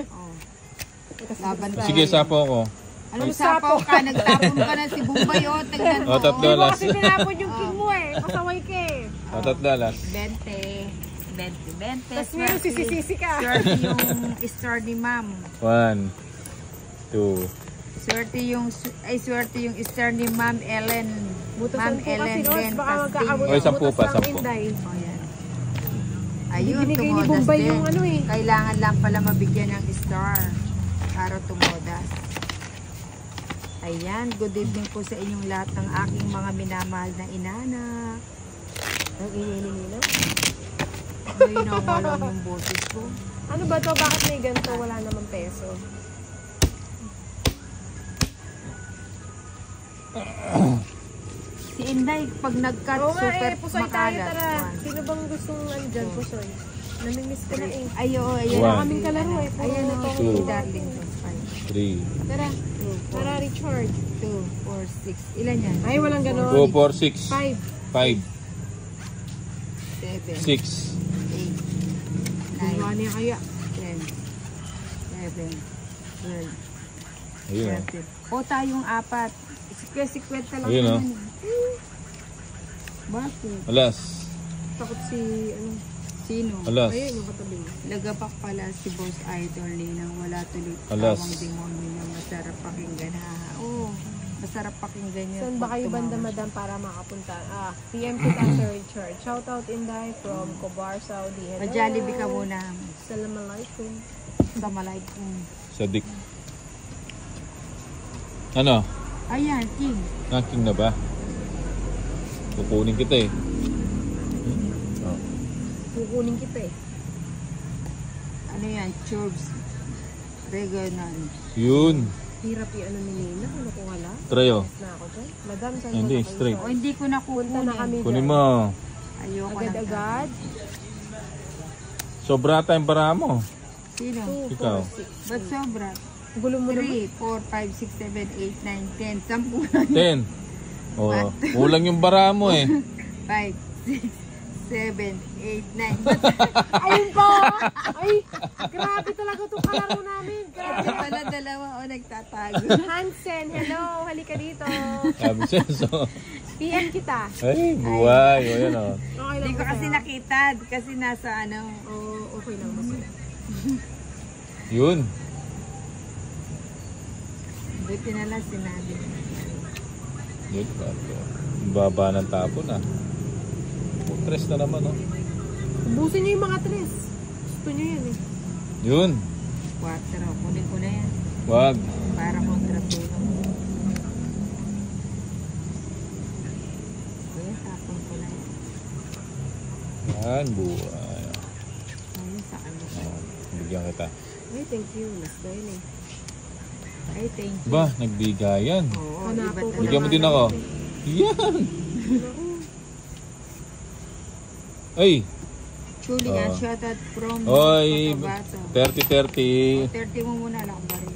Oh. Laban tayo. Sige, sapaw ko. Anong sapaw ka? Nagtapon ka na si Bumbay, oh. Tignan mo. O, $3. Hindi mo kasi tinapon yung king mo eh. Pasaway ka eh. O, $3. 20. Tapos ngayon sisisisi ka. Swerte yung star ni ma'am. 1, 2. Swerte yung star ni Ma'am Ellen. Butasan po kasi Lord, Len baka Castillo. Oy, 10 pa, 10. Inday. Oh, yan. Ayun, Binigay ni tumodas Bombay din. yung ano eh. Kailangan lang pala mabigyan ng star para tumodas. Ayan, good evening po sa inyong lahat ng aking mga minamahal na inanak. Ang ininila. Ngayon nawalan yung boses ko. Ano ba to? Bakit may ganito? Wala naman peso. Si Inday, pag nag-cut, Oo nga super eh, pusoy tayo makalat. tara. One. Sino bang gustong andyan, pusoy? Namimiss ko na eh. Ay, oo, ayan. One. Kaming kalaro eh. Puro Ayan, ito. oh, si Darling. 3. Tara, 2, tara Richard. 4, 6. Ilan yan? Ay, walang ganon. 2, 4, 6. 5. 5, 7, 6. 8, 9, Gawa niya kaya. 10, 11, 12, Ayun. 13. O tayong apat. Sikwet-sikwet lang Ayun, oh. naman. Bakit? Alas. Takot si, ano. Sino? Alas. Ayun, yung katabi. Lagapak pala si Boss Idol Ninang wala tuloy Alas. tawang demonyo na masarap pakinggan. Oo, masarap pakinggan yun. Saan ba pag kayo banda, tumawa. madam, para makapunta? PM kita, Sir Richard. Shoutout Inday from Cobar, Saudi. Hello. Ma-Jollibee ka muna. Assalamualaikum. Assalamualaikum. Sadik. Ano? Ayan, King. Naking na ba? Kukunin kita eh. Oh. Kukunin kita eh. Ano yan? Churbs. Regional. Yun. Hirap yung ano ni Nina. Ano ko wala? Try oh. Na ako dyan. Madam, saan Hindi, mo na kayo? straight. O hindi ko na Punta na kami Kunin dyan. mo. Ayoko na. Agad-agad. Sobra tayong bara mo. Sino? 2, Ikaw. 4, 6. Ba't sobra? Gulo mo 3, naman. 4, 5, 6, 7, 8, 9, 10. 10 lang. 10. Oh, kulang yung bara mo eh. 5, 6, 7, 8, 9. Ayun po! Ay, grabe talaga itong kalaro namin. Grabe. Pala dalawa o nagtatago. Hansen, hello. Halika dito. Sabi siya, so. PM kita. Ay, buhay. O yan o. Okay lang Hindi ko ba kasi sa'yo? nakita. Kasi nasa ano. Oo, okay lang ba sa'yo? Yun. Buti na lang sinabi. Yun. Ang baba ng tapon ah. Tres na naman oh. Ubusin niyo yung mga tres. Gusto niyo yan eh. Yun. 4. Kunin ko na yan. Wag. Para kontra tulong. Kaya tapon ko na yan. Yan, buhay. Ayun sa kanya. Oh, bigyan kita. Ay, thank you. Last day eh. Ay, thank you. Ba, nagbigayan. Oo, Hanapin iba ko talaga. Bigyan mo din ako. Yan. Ay. Chuli yan. Shoutout from Oy. Cotabato. 30-30. 30 mo muna lang ba rin?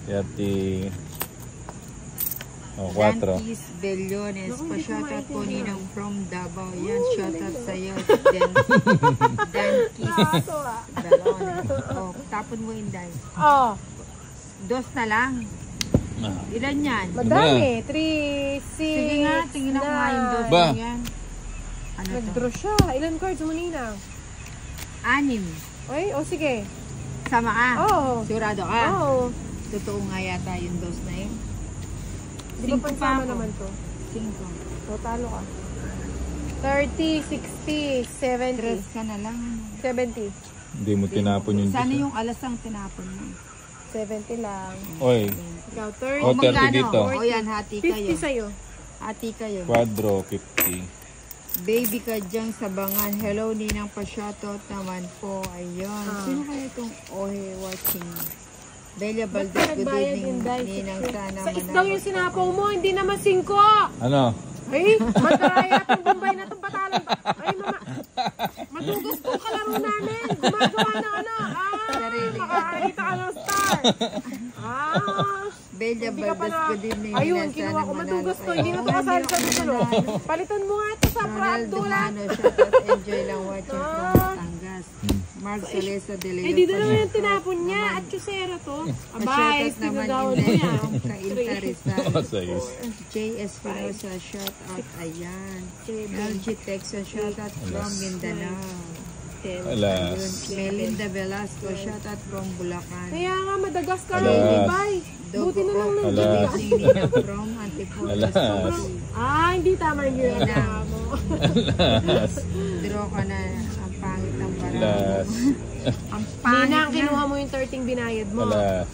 30. O, 4. Danquis Bellones. Naku, hindi ko Pa-shoutout po maintindihan. Ninang from Davao. Yan, shoutout sa'yo. Danquis Nakakatuwa. Bellones. Oh, tapon mo, Inday. Oh, 2 na lang. Ah. Ilan yan? madami. 3, 6, Sige nga, tingin ako nga yung 2 Ba? yan. Ano to? Nag-draw siya. Ilan cards mo, Nina? 6. Ay, o sige. Sama ka? Oo. Sigurado ka? Oo. Totoo nga yata yung 2 na yun. Di ba 5 pa pansama ako. naman to? 5. O, talo ka. 30, 60, 70. 3 ka na lang. 70. Hindi mo tinapon yung Sana Diyos. yung alas ang tinapon mo. 70 lang. Oy, Ikaw, O, 30. 30 dito. O yan, hati kayo. 50 sa'yo. Hati kayo. quadro, 50. Baby ka dyan sa bangan. Hello, Ninang pa-shoutout naman po. Ayun. Sino kaya itong Ohe watching? Belia Valdez, good Nagbayad evening. yung dice. Ninang sana Sa isdaw yung sinapaw mo, hindi naman 5. Ano? Ay, mataraya itong Bombay na itong patalan. Ay, mama. Madugas po kalaro namin. Gumagawa ng ano. Makakakita ka ng star. Belia Hindi ka pa Valdez, na. good evening. Ayun, Ninang, kinuha sana ko. manalo Madugas to. kayo. Hindi na ito kasali sa dulo. Palitan mo nga ito sa Ronald Abdullah. Dumano, shoutout. Enjoy lang watching from Batangas. Mark Soleso de Leo. Eh, di na naman yung tinapon niya. At kusera to. Abay, Pa-shoutout naman pinagawan mo Inday. yan. Kainta Rizal. Sais. JS Finosa, shoutout. Ayan. LG Texas, shoutout from Mindanao. Alas. Melinda Velasco, shoutout from Bulacan. Kaya nga, Madagascar Alas. ang ibay. Buti na lang Alas. nandiyan. Nina from Antipolo. Alas. Hindi tama yung ginagawa mo. Alas. Draw ka na. Ang pangit ng parang. Alas. Ang pangit Nina, na. kinuha mo yung 13 binayad mo. Alas.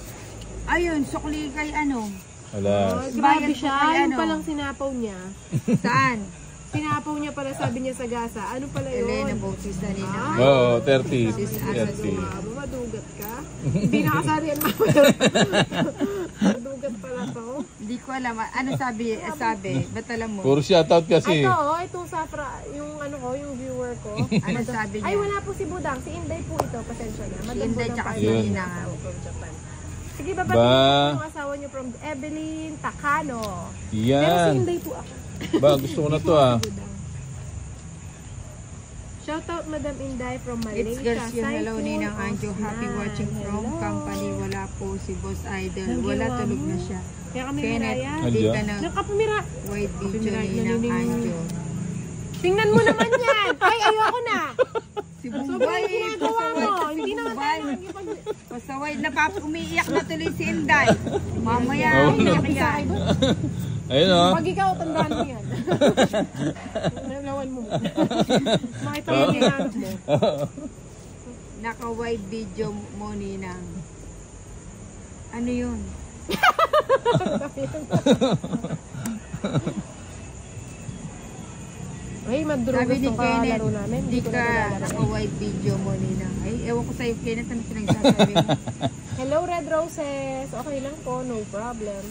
Ayun, sukli kay ano? Alas. Grabe Bayad ko siya. kay Yung ano? palang sinapaw niya. Saan? Sinapaw niya pala, sabi niya sa gasa. Ano pala yun? Elena Bautista Nina. Oo, 30. Sis, 30. Madugat ka? Hindi nakasari yan mamaya. Madugat pala to. Hindi ko alam. Ano sabi? Ba't alam mo? Puro shoutout kasi. Ito, itong sapra, yung ano ko, yung viewer ko. Ano sabi niya? Ay, wala po si Budang. Si Inday po ito. Pasensya na. Si Inday tsaka si Yun. Nina. From Japan. Sige, babatiin Ba? po yung asawa niyo from Evelyn Takano. Pero si Yan. Inday po ako. Ba, gusto ko na to ah. Shoutout Madam Inday from Malaysia. It's girls yun. Hello, Typhoon Ninang Anjo. of Happy Nine. watching from Hello. company. Wala po si Boss Idol. Nang Wala, giwa tulog mo. na siya. Kaya kami Kenneth, miraya. hindi ka Anjo? na Nakapumira. white video Copyright, Ninang naniningon. Anjo. Tingnan mo naman yan. Ay, ayoko na. Si Sobrang Bumbay. ginagawa mo. Pasaway Hindi si naman Bumbay. tayo nakikipag... Pasaway. Umiiyak na tuloy si Inday. Mamaya, Oh. iyak Isa yan. idol. Ayun oh. Pag ikaw, tandaan mo yan. Nalawan mo. Makita mo yung ginamit mo. Naka-white video mo, Ninang. Ano yun? Ay, Sabi madrugas ni nung Kenneth, kalaro namin. hindi ko na ka nilalaro. naka-white video mo, Ninang. Ay, ewan ko sa'yo, Kenneth, ano pinagsasabi mo? Hello, Red Roses. Okay lang po, no problem.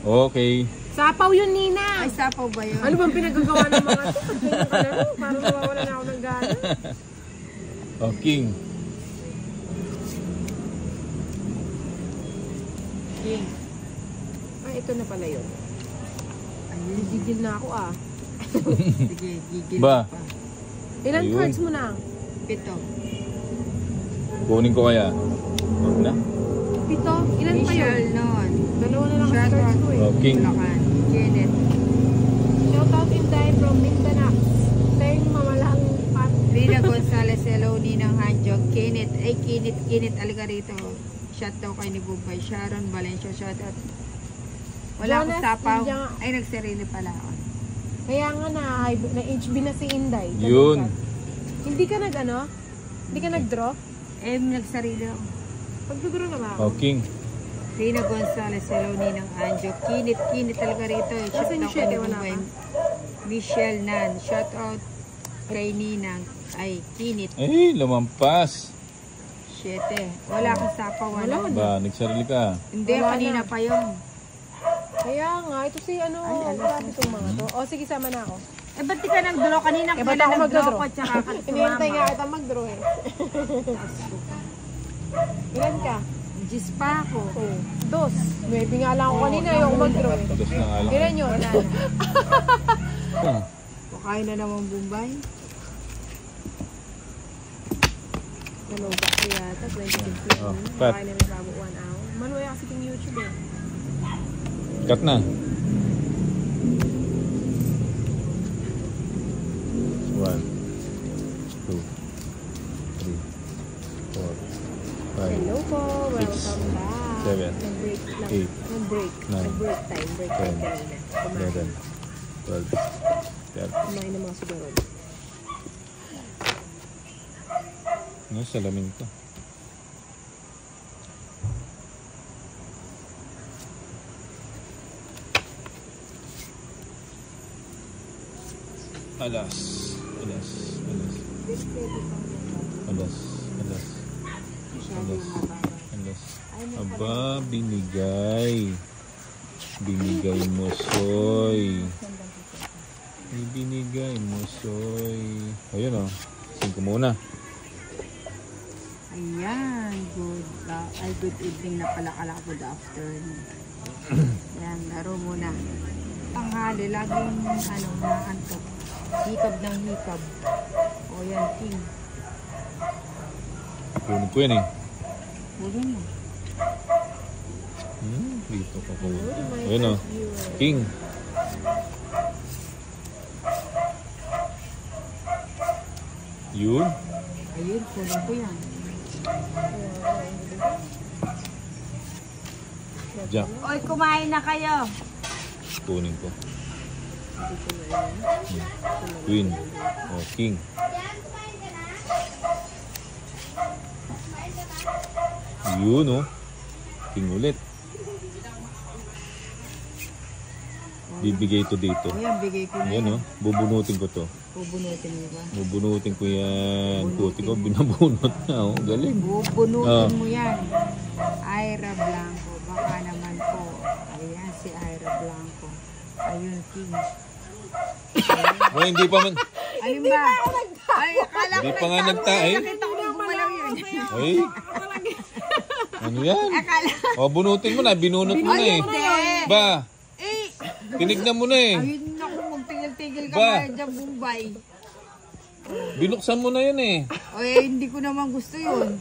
Okay. Sapaw yun, Nina. Ay, sapaw ba yun? Ano bang pinagagawa ng mga to? Pag ganyan kalaro, parang nawawala na ako ng gana. Oh, King. King. Ay, ito na pala yun. Ayun. Gigil na ako ah. Sige, gigil Ba? pa. Ilan Ayun. cards mo na? 7. Kunin ko kaya. Huwag na. 7? Ilan pa yun? Michelle noon. Dalawa na lang Shout ang cards out. ko eh. Oh, King. Bulacan. Kenneth. Shoutout Inday from Mindanao. Tayong mamalang pat. Rina Gonzalez, hello, Ninang Anjo. Kenneth. Ay, Kenneth Algarito. Shout daw kay ni Bumbay. Sharon Valencia, shout out. Wala akong Jonas sapaw. India. Ay, nagsarili pala ako. Kaya nga na HB na si Inday. Yun. Hindi ka nag ano? Hindi ka nag-draw? Eh, nagsarili ako. Pag-draw na ba ako? Oh, King. Rina Gonzalez, hello, Ninang Anjo. Kenneth Algarito. Shout Nasaan yung out kay ni shete? Wala Bumbay. ka? Michelle Nan, shout out kay Ninang. Ay, Kenneth. Eh, lumampas. 7. Wala akong sapaw. Wala. Ba, nagsarili ka. Hindi, Wala kanina na. pa yun. Kaya nga, ito si ano, grabe itong mga to. O sige, sama na ako. Eh, ba't di ka nag-draw kanina? Eh, ba't Kailan ako nag-draw mag-draw? ko tsaka ka Inihintay nga sumama? kita mag-draw eh. Ilan ka? Diyos pa ako. Oh. dos. Maybe nga lang ako kanina, yung mag-draw eh. Dos na nga lang. Kailan yun? Wala na. Ah, Pakain na naman Bombay. Naloba ko yata, 2015. Oh, cut. Kaya namin bago 1 hour. Manuya kasi yung YouTube eh. cut na. One, two, three, four, five, Hello po, six, welcome back. 7, Nag-break lang. 8, Nag-break. 9, Nag-break time. Break time 10, kanina. Kumain. 11, 12, 13. Kumain ng mga siguro. Ano, salamin ko. Alas. Alas. Alas. Alas. Alas. Alas. Alas. Aba, binigay. Binigay mo, Soy. Binigay mo, Soy. Ayun o. Sing ko muna. Ayan, good evening na pala kala, good afternoon. Ayan, laro muna. Tanghali, laging nakantok. Hikab ng hikab. O yan, king. Punod ko yan eh. Huli mo. Dito ko po. Ayun o. King. Yun. Ayun, kunin ko yan. Jack. Oy, kumain na kayo. Kunin ko. Queen. O, king. Yun o. King ulit. Bibigay ito dito. Ayan, bigay ko na Ayan yan. o. Bubunutin ko to. Bubunutin mo ba? Bubunutin ko yan. Puti ko, binabunot na o. Galing. Bubunutin mo yan. Ira Blanco. Baka naman po. Ayan, si Ira Blanco. Ayun, king. O, hindi pa man. Ayun ba? Ay, akala ko Hindi pa nga nagtama. nagtae. Nakita ko gumalaw yun. Ay. Ano yan? Akala. O, bunutin mo na. Binunot mo na eh. Hindi. Ba? Eh, Tinignan mo na eh. ayun naku, magtigil-tigil ka Ba? ba dyan, Bombay. Binuksan mo na yan eh. O eh, hindi ko naman gusto yun.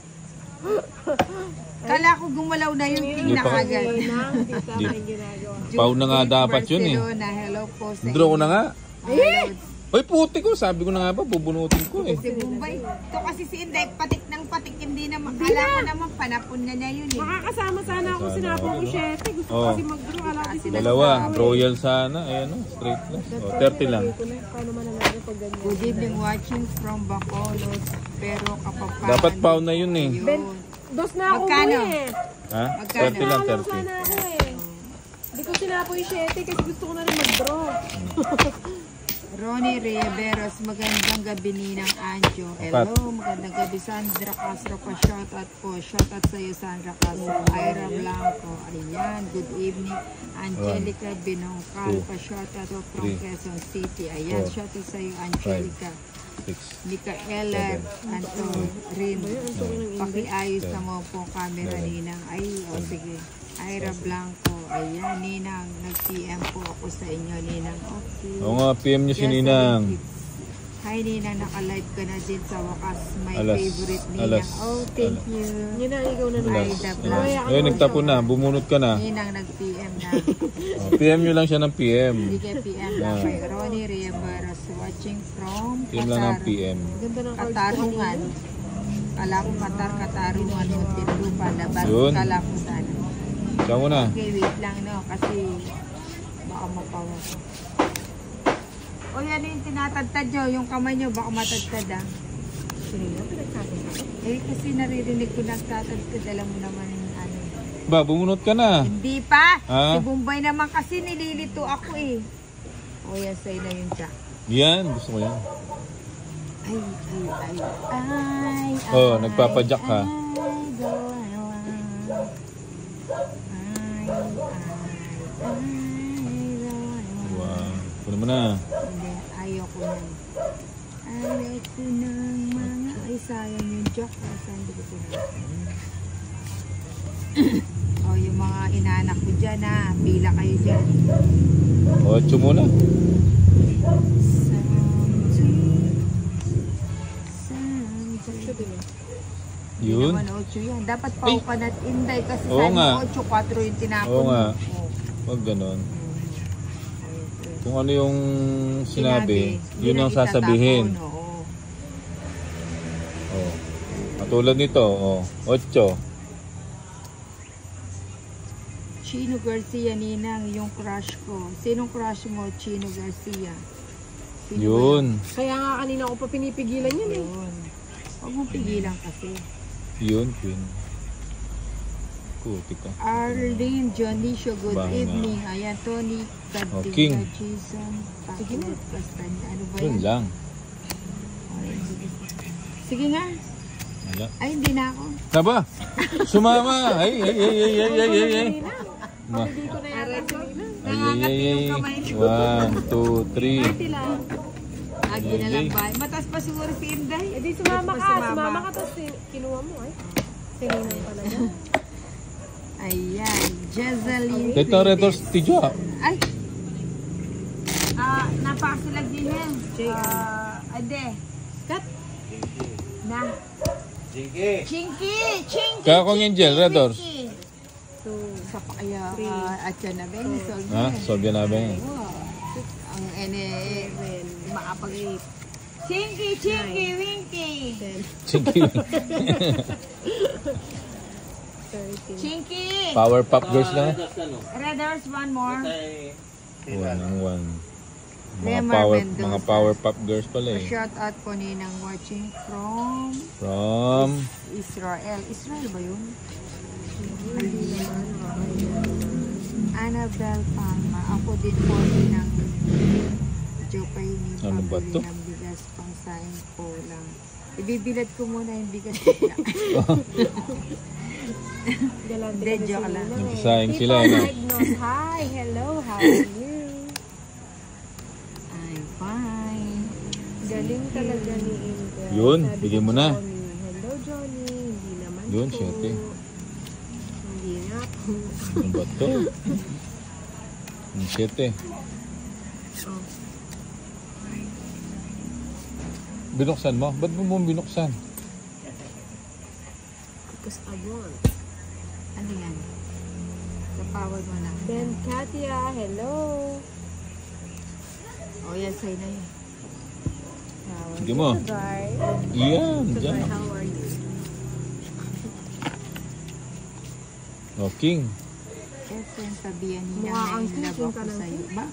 Kala ko gumalaw na yung king Hindi na pa- kagad. Kita ko yung ginagawa. Pau na nga dapat yun eh. Barcelona, hello po sa Draw ko na nga. Hello. Ay, puti ko. Sabi ko na nga ba, bubunutin ko eh. Si Bombay. Ito kasi si Inday, patik ng patik, hindi naman. Kala ko naman panapon na niya yun eh. Makakasama sana ako sinabong ko 7. Gusto ko Oh. kasi mag-draw. Alam ko sila. Dalawa. Royal sana. Ayan o. Straight lang. O, 30 lang. Paano man naman pag ganyan? Good evening, watching from Bacolod. Pero kapapaan. Dapat pau na yun eh. Yun. Dos na ako Magkano? mo eh. Ha? Magkano? 30 lang, Alam 30. sana ako eh. Hindi ko sinapo yung 7 kasi gusto ko na rin mag-draw. Ronnie Riveros, magandang gabi Ninang Anjo. Apat. Hello, magandang gabi Sandra Castro pa shoutout po. Shoutout sa iyo Sandra Castro. Ira Blanco. Ayan, good evening. Angelica Binongkal pa shoutout po from Three. Quezon City. Ayan, Four. shoutout sa iyo Angelica. 6. Micaela Anton Rim. Pakiayos na mo po camera Ninang. Ay, o sige. Ira Blanco. Ayan, Ninang. Nag-PM po ako sa inyo, Ninang. Okay. Oo nga, PM niyo si Yes, Ninang. Hi Ninang, naka-live ka na din sa wakas. My Alas. favorite Ninang. Alas. Oh, thank you. Yun na, ikaw na naman. Ay, Dabla. Ayun, nagtapon na. Bumunot ka na. Ninang nag-PM na. O, PM nyo lang siya ng PM. Hindi kay PM lang. Kay Ronnie Riveros watching from PM lang ng Qatar. PM. Ganda ng cards. Katarungan. Kala ko Katarungan. Muntinlupa. Labas. Yun. Kala ko sana. Siya muna. Okay, wait lang no. Kasi baka mapawas. O yan yung tinatagtad nyo. Yung kamay nyo baka matagtad ah. Sino yun? Pinagsasabi. Eh, kasi naririnig ko nagtatagtad. Alam mo naman yung ano. Ba, bumunot ka na. Hindi pa. Ah? Si Bombay naman kasi nililito ako eh. O yan, sa'yo na yun siya. Yan, gusto ko yan. Ay, ay, ay, ay. Oh, nagpapadyak ka. Wow. Kunin mo na. Hindi, ayoko na. Ayoko ng mga... Ay, sayang yung joke. Saan di ko pinag- O O, yung mga inanak ko dyan ha. Pila kayo dyan. 8 muna. Hindi Yun. naman 8 yan. Dapat paukan at inday kasi Oo sa nga. 8, 4 yung tinapon. Oo nga. mo. Wag ganon. Kung ano yung sinabi, yun ang sasabihin. itatapon, oo. Oh. Katulad nito, 8. Chino Garcia, Ninang, yung crush ko. Sinong crush mo, Chino Garcia? Sino Yun. Kaya nga kanina ko pa pinipigilan ba yun yun? eh. Yun. Huwag mong pigilan kasi. Yun, Queen. Puti ka. Arlene, Jonicio, good Banga. evening. Ayan, Tony, King. Cadilla, Jason, Pakulet, Castanya. Ano ba Yun yan? lang. Ay, sige nga. Wala. Ay, hindi na ako. Taba! Sumama! Ay! Ma. Dito na yata si Nina. Nangangati yung kamay ko. 1, 2, 3. Sila. Lagi na lang ba? Mataas pa siguro si Inday. Eh di sumama Mataas ka. pa Sumama ka tapos kinuha mo ay. Si Nina pala yan. Ayan, Jezaline. Dito, Retos, Tijo. Ay! Napakasilag din yan. Ade. Kat. Na. Chinky! Chinky! Kaya kong Angel, Redors. So, Sa pa kaya at yan na ba? Solve Ha? yan. Solve na ba yun? Wow. Ang maapag Chinky! Chinky! Winky! Sige. 13. Chinky! Power Pop Girls lang. Redors, one more. 1 ang 1. Mga Lemar power, Mendoza. mga power pop girls pala eh. Shout out po ninang watching from From Israel. Israel ba yun? Annabelle Palma. Ako din po ninang Jopay ni Ano ba to? ng bigas pang saing po lang. Ibibilad ko muna yung bigas nila. Galante Hindi, kami si joke lang. Nina. Nagsasayang People sila, ano? Magnos, hi, hello, how are you? I'm fine. Galing talaga ni Inga. Yun, Sabi bigyan ni mo na. Johnny, hello Johnny, hindi naman Yun, po. 7. Hindi nga po. Ano ba to? Ang 7. Binuksan mo? Ba't mo binuksan? Because I want. Ano yan? Kapawad mo na. Then Katia, hello. O yan, sa'yo na yun. Sige mo. Guy. Iyan, So, dyan. how are you? O, King. Efren Fabian, Mukha Ninang, kang na-inlove king ako ka ng sa'yo. Ba?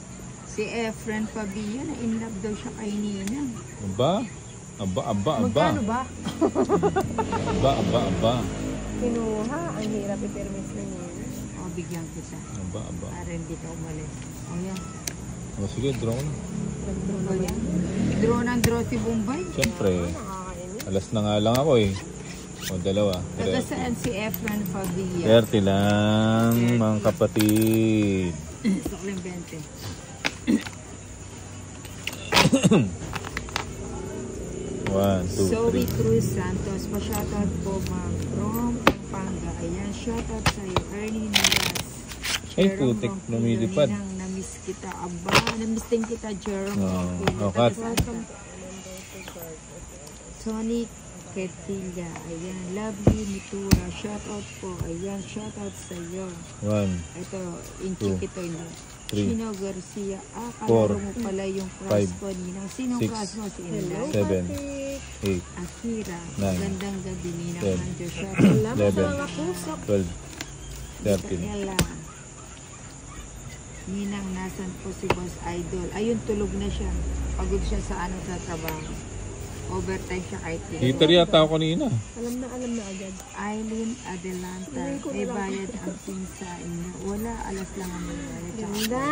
Si Efren Fabian, na-inlove daw siya kay Ninang. Aba? Aba. Magkano ba? Aba. Kinuha, ang hirap i-permis na niya. O, bigyan kita. Aba. Para hindi ka umalis. O yan. O, sige, drone. O yan. Draw ng draw si Bombay. Siyempre, Nakakainis. alas na nga lang ako eh. O, dalawa. Taga saan si Efren Fabian? 30 lang, mga kapatid. Sukling 20. One, two, Zoe three. Cruz Santos, pa-shoutout po ma'am from Pampanga. Ayan, shoutout sa'yo. Ernie Nias. Ay, Jerome putik, Ronquillo, lumilipad. Ninang, namiss kita. Aba, namiss din kita, Jerome. Oo. Ronquillo. Oh, cut. Taga saan ka? Tony Ketilla. Ayan, lovely Mitura. Shoutout po. Ayan, shoutout sa'yo. 1, Ito, inchik ito yun. 3, Chino Garcia. Four, Kalaro mo pala yung crush five, ko, Ninang. Sinong six, crush mo? Si Hello, Inday? 7, Patrick. 8, Akira. Nine, Magandang gabi, Ninang. 10, Andrew. Shoutout. Salamat sa 11. mga puso. 12, 13. Ella. Ninang, nasan po si Boss Idol? Ayun, tulog na siya. Pagod siya sa ano sa trabaho. Overtime siya kahit Heater yata ako kanina. Alam na agad. Eileen Adelanta. May bayad ang pinsa inyo. Wala, alas lang ang may bayad. Ganda.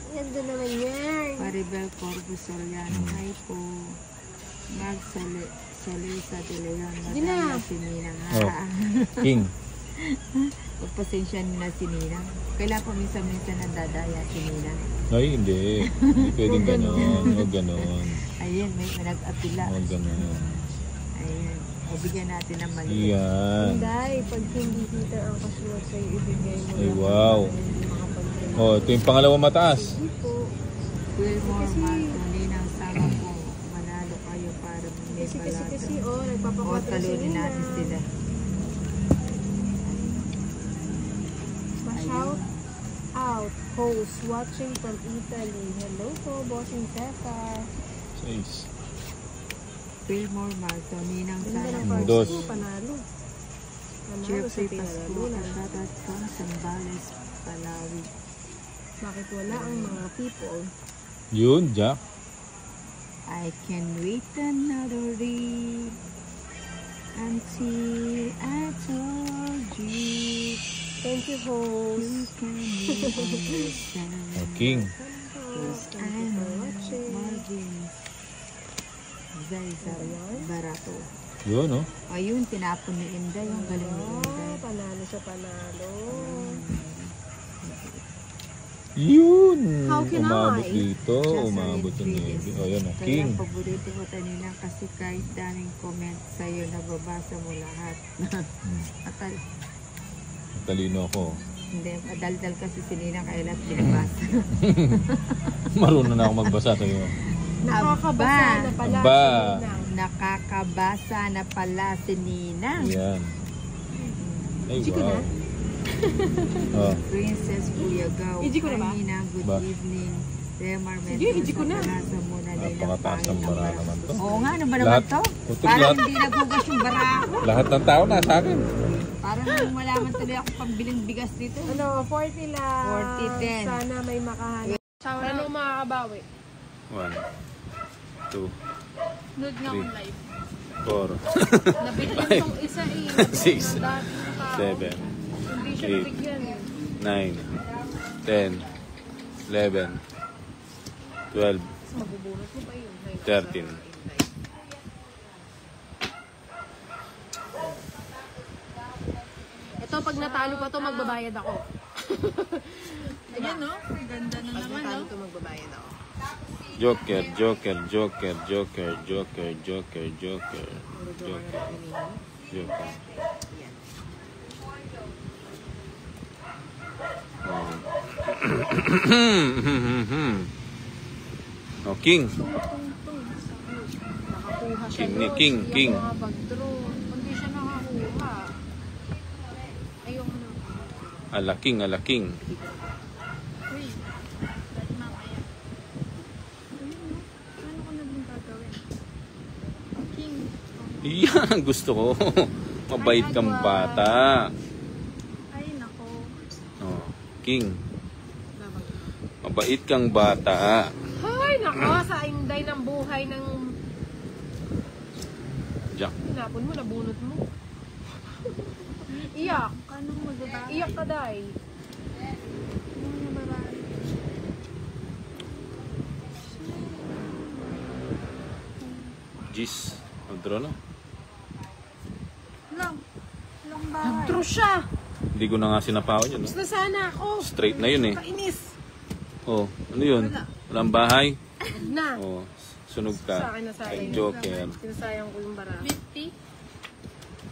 Ganda naman yan. Paribel Corvo Soriano. Hi po. Mag Salisa de Leon. Sige na. Madala si Ninang. Oh. King. Pagpasensya na si Ninang. Kailangan paminsan-minsan ang dadaya si Ninang. Ay, hindi. Hindi pwedeng ganon. Huwag ganon. Ayan, may nag-apila. Huwag ganon. Ayan. O O, bigyan natin ng maliit. Yan. Hindi, pag hindi heater ang kasunod sa'yo, ibigay mo Ay, lang wow. para hindi makapag-drink. Oh, ito yung pangalawang mataas. Hindi po. Wilmore Marconi ng sama po. Manalo kayo para may Kasi, balato. O, nagpapakwatro talunin natin sila. Ma-shout out, host, watching from Italy. Hello po, bossing Cesar. 6. Wilmore Marconi ng Ganda ng sama po. cards Dos. mo, panalo. Panalo sa Jeffrey Pasco, pinalalunan. Agad.com, Sambales, Palawi. Bakit wala ang mga people? Yun, Jack. I can wait another day until I told you Thank you, host. you can understand. Oh, King. Thank you for watching. Marvin Zaizar Barato. Yun, oh. Ayun, tinapon ni Inday. Yung galing ni Inday. Panalo siya, panalo. Yun. How can Umabot I? dito. Umabot yung Navy. Oh, yan, oh. Kaya King. ang paborito ko kanina kasi kahit daming comment sa'yo, nababasa mo lahat. Atal. Talino ako. Hindi, adaldal kasi si Nina kaya lahat binabasa. Marunong na ako magbasa. Sabi mo. Nakakabasa na pala. Aba. Nakakabasa na pala si Nina. Yan. Ay, Iji ko na? wow. Oh. Princess Buyagaw. Iji ko na ba? Hi, Nina, good Ba? evening. Remar Sige, iji ko na. Sa muna nila. Napakataas ng bara naman to. Oo nga, ano ba naman Lahat. to? Putok Parang lahat. hindi nagugas yung bara ako. Lahat ng tao na sa akin. Parang wala man tuloy ako pambiling bigas dito. Ano, 40 lang. 40 din. Sana may makahanap. Paano makakabawi? 1, 2, Nood nga 3, live. 4, Nabigyan tong isa eh. 6, Dati na tao. 7, Hindi siya 8, nabigyan eh. 9, 10, 11, 12, Mabubunot mo pa yun. 13. Ito, pag natalo pa to, magbabayad ako. Ayan, no? Ganda na naman, no? Pag natalo to, magbabayad ako. Joker, Joker, Joker, Joker, Joker, Joker, Joker, Joker, Joker. Oh, King. Nakakuha siya King ni doon. King, Yung King. mga pag-draw. Hindi siya nakakuha. Ayoko na. Alaking, alaking. Uy. Mamaya. Ayun, no? Ano ko na din gagawin? King. Iyan, gusto ko. Mabait kang bata. Ay, nako. Oh, King. Mabait kang bata. Ay, nako. Sa inday ng buhay ng Jack. hinapon mo, nabunot mo. Iyak. Anong magbabahay? Iyak ka, day. Anong magbabahay? Jis. Magdraw na. Lang bahay. Nagdraw siya. Hindi ko na nga sinapawan yun. Tapos na sana ako. Straight na yun eh. Kainis. Oh, ano yun? Walang bahay? Huwag na. Oh, sunog ka. Sa akin na sa Ay, akin. Joker. Sinasayang ko yung bara. 50?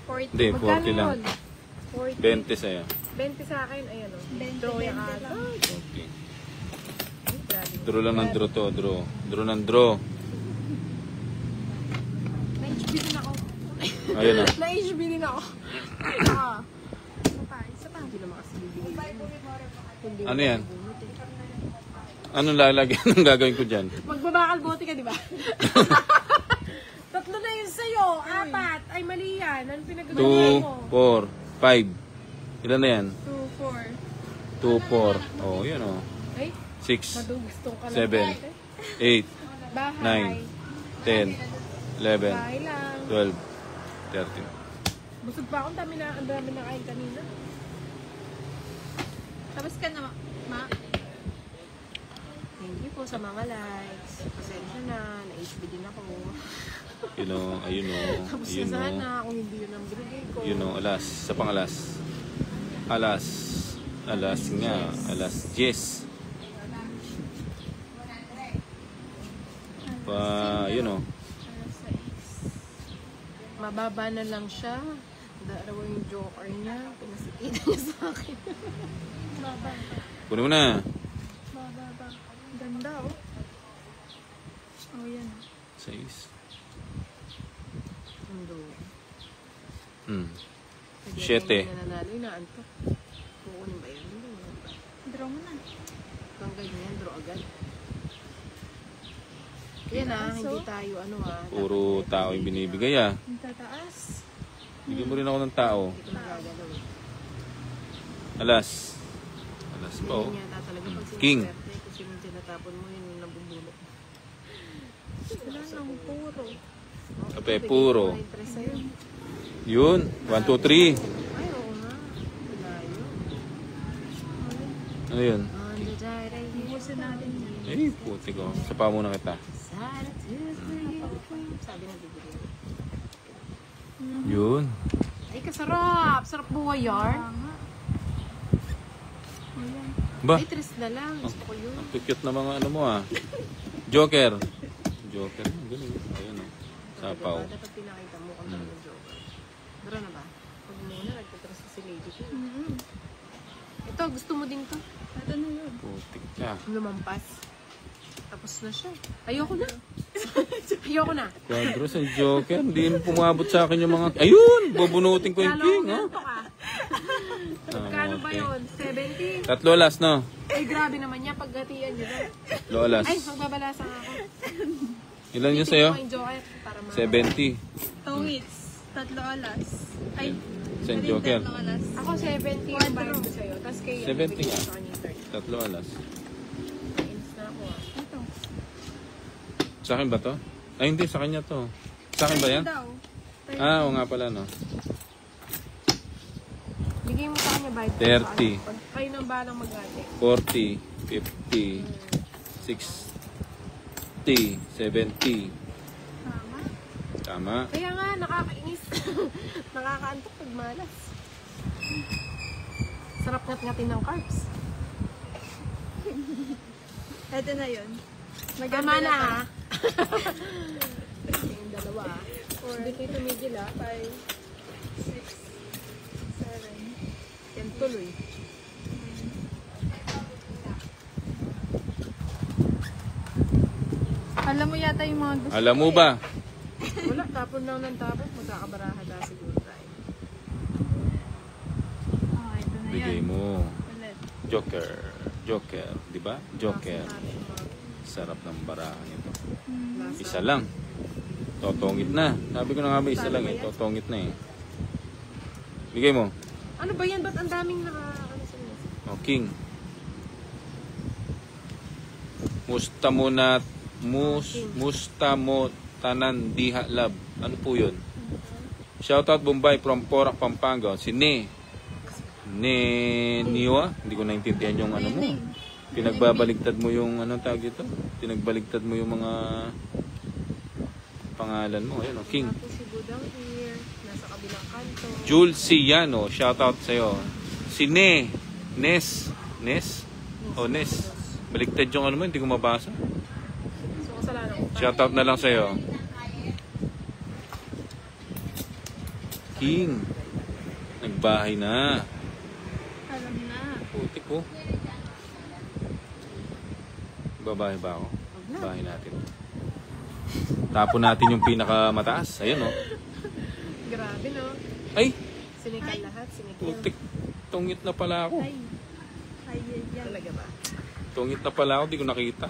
40? Hindi, 40 lang. 40. 20 sa'yo. 20 sa akin. Ayan o. Draw yung agad. Okay. Draw lang ng draw to. Draw. Draw ng draw. Na-HB din ako. Ayun na. Na-HB din ako. Isa pa. Isa pa. Hindi naman kasi bibigay. Hindi Ano mo yan? mabunot eh. Anong lalagyan? Anong gagawin ko dyan? Magbabakal bote ka, di ba? Tatlo na yun sa'yo. 4. Ay, mali yan. Ano pinagagawa 2, mo? 4, 5. Ilan na yan? 2, 4. 2, 4. Oh, yan oh. Ay, 6, madugustong ka 7, lang. 8, Bahay. 9, 10, 11, Bahay lang. 12, 13. Busog pa ako. Ang dami na kain kanina. Tapos ka na, ma. Thank you po sa mga likes. Pasensya na. Na-HB din ako. You know, ayun oh. Tapos na Ayun sana oh. kung hindi yun ang binigay ko. You know, alas. Sa pangalas. Alas. Alas nga. Alas 10. Pa, yun oh. Mababa na lang siya. Darawa yung joker niya. Pinasikita niya sa akin. Kunin mo na. Ganda, oh. Oh, yan. 6. Mundo. 7. Nanalo, inaantok. Kukunin ba yan? Draw mo na. Kung ganyan, draw agad. Yan hindi tayo Puro tao yung binibigay Ang tataas. Bigyan mo rin ako ng tao. Hindi ko nagagalaw. Alas pa oh. Hindi niya talaga pag King. sinaswerte. Kasi yung tinatapon mo, yun yung nabubulok. Wala nang puro. Kape puro. May interest sa'yo. Yun. 1, 2, 3. Ay, oo nga. Layo. Ano yun? On the direct. Ibusin natin yan. Eh, puti ko. Sapa muna kita. Sabi na bibigyan. Yun. Ay, kasarap. Sarap buhay yar. Tama. Oh, yan. Ba? Ay, tres na lang. Gusto ko yun. Ang cute na mga ano mo Joker. Joker. Galing. Ayun o. Sapaw. Diba? Dapat pinakita mo kung ano yung joker. Dara na ba? Pag muna, nagtitras na si Lady ko. Ito, gusto mo din to. Ito na yun. Putik ka. Lumampas. Tapos na siya. Ayoko na. Ayoko na. Quadro sa Joker. Hindi mo pumabot sa akin yung mga... Ayun! Bubunutin ko yung Lalo king, ko ha? ganito ka. Kano ba yun? 70? 3 alas, no? Ay, grabe naman niya. Paggatian niyo ba? 3 alas. Ay, magbabalasa ako. Ilan yun sa'yo? Titingnan ko yung joker para 70. Towits. 3 alas. Ay, Sa Joker. 3 alas. Ako 70 yung bayad ko sa'yo. Tapos kay 70 bigyan nga. ko sa kanya yung 30. 3 alas. Ins na ako ah. Ito. Sa akin ba to? Ay, hindi. Sa kanya to. Sa akin ba yan? Daw. Ah, oo nga pala, no? Bigay mo sa kanya bayad ko. 30. Pag kayo nang balang mag-ate. 40, 50, 60, 70. Tama. Tama. Kaya nga, nakakainis. Nakakaantok pag malas. Sarap ngat-ngatin ng carbs. Ito na yun. Tama na to. ha. Yung dalawa ha. Hindi kayo tumigil ha. 5, 6, 7. Yan tuloy. Alam mo yata yung mga gusto. Alam mo ba? Wala, tapon lang ng tapon. Magkakabaraha na siguro tayo. Ah, ito na Bigay yan. mo. Ulit. Joker. Joker. Di ba? Joker. Lasa natin mga- Sarap ng barahan ito. lasa. Isa lang. Totongit na. Sabi ko na nga ba isa lang eh. Totongit na eh. Bigay mo. Ano ba yan? Ba't ang daming ano sa inyo? O, king. Musta mo na musta mo tanan diha lab. Ano po yun? Shoutout Bombay from Porac, Pampanga. Si Niwa. Hindi ko naintindihan yung ano mo. Pinagbabaligtad mo yung ano tawag ito? Pinagbaligtad mo yung mga pangalan mo. Ayun o, king. Tapos si Budang here. Nasa kabilang kanto. Jules Ciano, shoutout sa'yo. Si Nes. O Nes. Baligtad yung ano mo, hindi ko mabasa. So, kasalanan ko. Shoutout na lang sa'yo. King. Nagbahay na. Alam na. Putik ko. Babahay ba ako? Bahay natin. Tapon natin yung pinakamataas. Ayan o. Grabe no? Ay! Sinikal lahat. Sinikal. Putik. Tungit na pala ako. Ay. Ay, yan. Talaga ba? Tungit na pala ako, di ko nakita.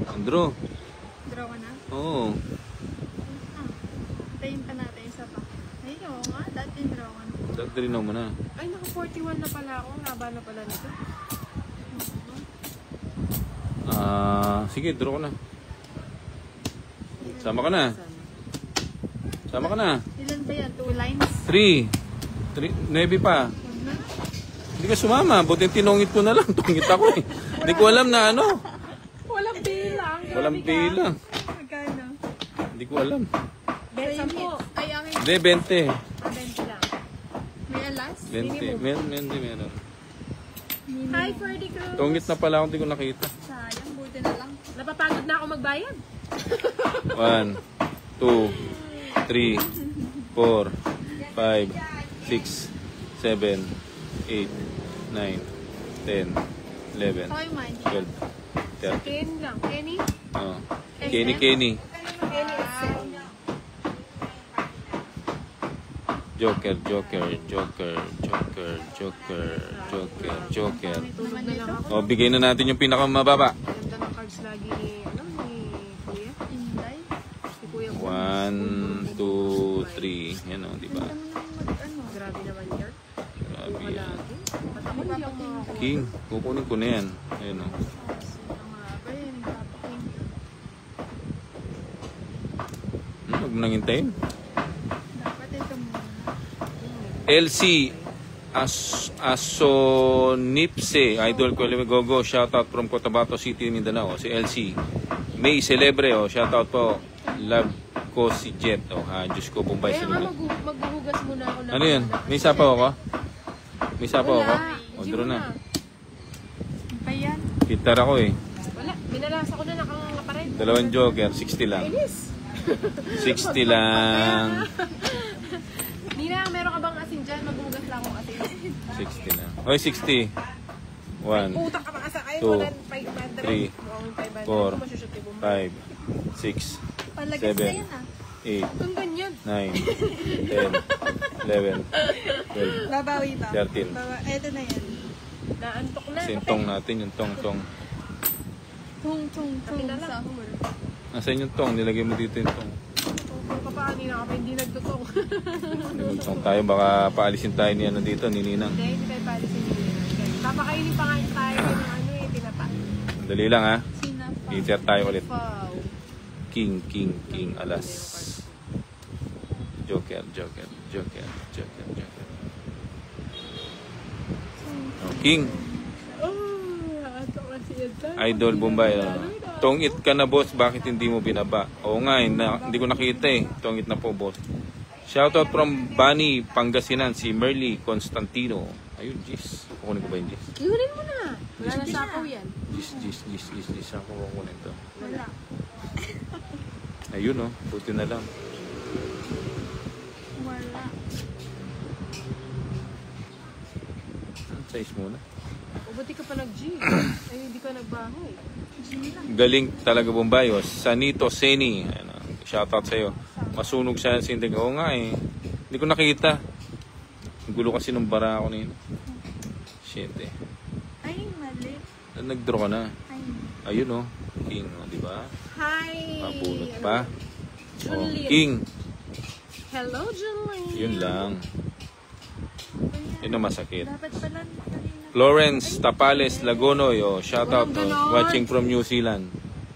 Andrew. Draw ka na? Oo. Ah. Tayin pa natin isa pa. Ay, oo nga. Dati draw ka na. Dadalinaw mo na. Ay, naka 41 na pala ako. Haba na pala nito. Sige, draw ka na. Sama ka na. Sama ka na. Ilan ba yan? 2 lines? 3. 9 pa. Huwag na. Hindi ka sumama. Buti tinungit ko na lang. Tungit ako eh. Hindi ko alam na ano. Walang bilang. Walang bilang. Magkano? Hindi ko alam. Besa po. Kaya nga. Hindi, 20. 20 lang. May alas? 20. Meron. Hi, Ferdy Cruz. Tungit na pala ako. Hindi ko nakita. Sayang. Buti na lang. Napapagod na ako magbayad. 1, 2, 2, 3, 4, 5, 6, 7, 8, 9, 10, 11, Saka yung mind. 12, 13. Ken lang. Kenny? Oh. Kenny, Kenny. Kenny is Sen. Joker, Joker, Joker, Joker, Joker, Joker, Joker. Tulog na lang ako. O, bigay na natin yung pinakamababa. Ganda ng cards lagi ni, ni Kuya. Inday. Si Kuya ko. 1, 2, 3. Yan o, di ba? Grabe naman yan. Grabe yan. Lagi. Ba't ako hindi ako makakuha? King, kukunin ko na yan. Ayan o. Ang haba yan. Nagpapaking. Huwag mo nang hintayin. Dapat ito muna. LC Asonipse, Idol ko Gogo, shoutout from Cotabato City, Mindanao. Si LC May Celebre, shoutout po. Love ko si Jet. Diyos ko, Bombay Kaya nga Sinulog. maghuhugas muna ako ng... Ano yan? May sapaw ako? May sapaw ako? O, Hindi draw mo na. Pa yan. Gitar ako eh. Wala. Binalasa ko na nakanganga pa rin. 2 joker, 60 lang. Inis. 60 lang. Nina, meron ka bang asin dyan? Maghuhugas lang ako asin. 60 lang. Oy, 60. 1, Utak ka pa asa. Ayun, 2, wala 500. 3, Mukhang 500. 4, Kung masushoot yung bumay. 5, 6, Palagas na 7, yan ah. 8, Ang ganyan. 9, 10, 11, 12, Babawi pa. 13. Ito na yan. Naantok na. Kasi yung tong natin, yung tong. Tung, tung, tung. Kape na lang. Sahur. Nasaan yung tong? Nilagay mo dito yung tong. Kung ka pa kanina ka pa hindi nagtutong. Hindi mo tong tayo, baka paalisin tayo ni ano dito, ni Ninang. Hindi tayo palisin yung Nina. Papakainin pa nga tayo ng ano eh, tinapa. Dali lang ha. Sinapa. Insert tayo ulit. Wow. King, alas. Joker. Oh, King. Nakatawa na siya dyan. Idol Bombay. Tongit ka na boss, bakit hindi mo binaba? Oo nga, hindi ko nakita eh. Tongit na po boss. Shoutout from Bani, Pangasinan, si Merly Constantino. Ayun, Jis. Kukunin ko ba yung Jis? Iunin mo na. Wala na sapaw yan. Jis. Ako kukunin to. Wala. Ayun oh, buti na lang. Wala. Size muna. O buti ka pa nag-G. Ay, hindi ka nagbahoy. Galing talaga Bombay. Sanito Seni. Ano, shoutout sa'yo. Masunog siya sa sindig. Oo nga eh. Hindi ko nakita. Ang gulo kasi ng bara ako nito. Shit eh. Ay, mali. Nag-draw ka na. Ay. Ayun oh. King, oh, di ba? Hi! Mabunot pa. Oh, Juliet. King. Hello, Julie. Yun lang. Yun ang masakit. Dapat pala kanina. Florence Tapales Lagonoy. Oh, shoutout. Oh, watching from New Zealand.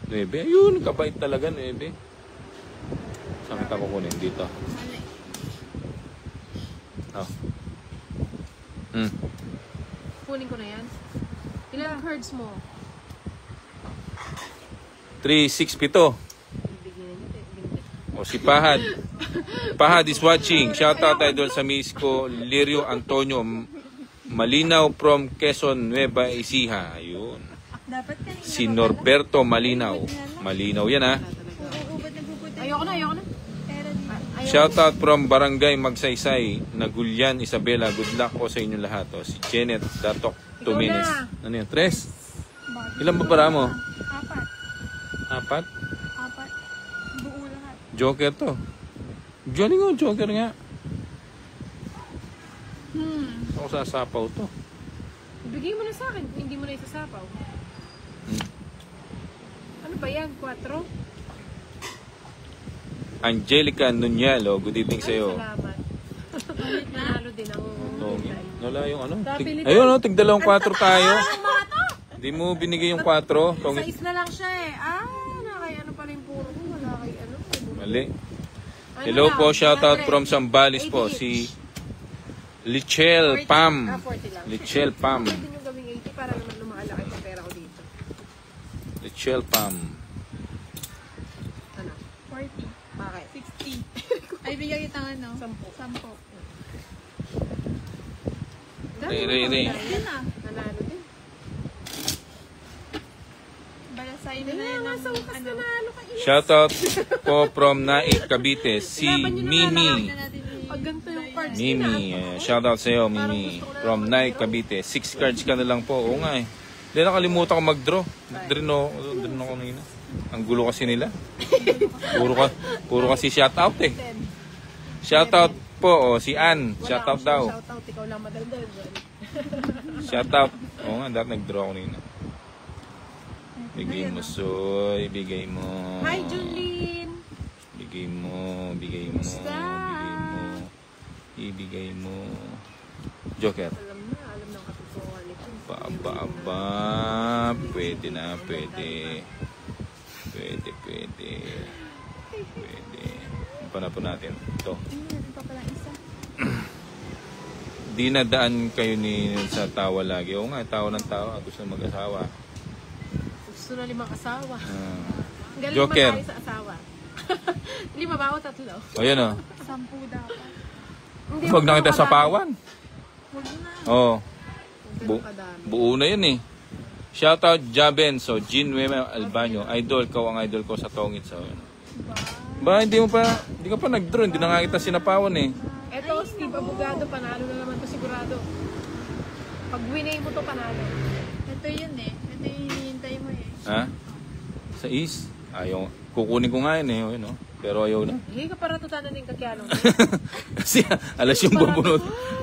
Nuebe. Ayun, kabait talaga, Nuebe. Saan kita kukunin? Dito. Mali. Oh. Kunin ko na yan. Ilang cards mo? 3, 6, 7. O si Pahad. Pahad is watching. Shoutout idol sa miss ko, Lirio Antonio Malinaw from Quezon, Nueva Ecija. Ayun. Dapat kanina. Si Norberto Malinaw. Malinaw yan ha. Uubod na puputin. Ayoko na. Pero di. Shoutout from Barangay Magsaysay, Nagulyan, Isabela. Good luck po sa inyong lahat. O, si Janet Datok, 2 Ikaw minutes. na. Ano yan? 3? Ilan ba para mo? 4? 4. Buo lahat. Joker to. Johnny nga, Joker nga. Ako sasapaw to. Ibigay mo na sa akin kung hindi mo na isasapaw. Ano ba yan? 4? Angelica Nunyalo, good evening sa iyo. Salamat. Nanalo din ang... Wala yung ano? Kapilitan. Ayun, no, tig-2 tayo. Hindi mo binigay yung 4. Tongit. Size na lang siya eh. Nakay ano pa rin puro ko. Wala kay ano. Mali. Ano Hello lang, po, shoutout 100. from Zambales po. 80 Si Lichel Pam. 40 lang. Lichel Pam. Pwede nyo gawing 80 para naman lumakalaki pa pera ko dito. Lichel Pam. Ano? 40. Bakit? 60. Ay, bigyan kita ng ano? 10. Ray. Yan na. Nanalo din. Balas Basahin mo na Kaya yun nga ng sa wakas ano. nanalo ka. Shoutout po from Naik Cavite, si Mimi. Pag ganito yung cards Mimi, shoutout sa iyo, Mimi. From Naik Cavite. 6 cards ka na lang po. Oo nga eh. Hindi nakalimutan ko mag-draw. Nag-draw ako kanina. Ang gulo kasi nila. Puro kasi shoutout eh. Shoutout po, si Ann. Shoutout daw. Shoutout, ikaw lang madaldal. Shoutout. Oo nga, dapat nag-draw ako kanina. Bigay mo, Soy. Bigay mo. Hi, Julene! Bigay mo. Bigay mo. Ibigay mo. Joker. Alam ng katotohanan nito. Aba. Pwede na, pwede. Pwede. Ano po natin? Ito. Meron pa palang isa. Di nadaan kayo ni sa tawa lagi. Oo nga, tawa ng tawa. Gusto na mag-asawa. Gusto na 5 asawa. Ah. Galing Joker. tayo sa asawa. 5 ba o 3? O yan o. 10 dapat. Hindi Huwag na kita sa pawan. Huwag na. Oo. Ganun kadami. Buo na yun eh. Shoutout Jaben. So, Jean Wema Albanyo. Idol, kaw ang idol ko sa Tongit. So, yun. Ba, hindi ka pa nag-draw. Hindi na nga kita sinapawan eh. Eto, Steve Abogado, panalo na naman to sigurado. Pag winay mo to, panalo. Ito yun eh. Ito yung hinihintay mo eh. Ha? Sa East? Ayaw. Kukunin ko nga yun eh. Yun, oh. Pero ayaw na. Hindi ka para tutana ng kakyalong. Kasi alas yung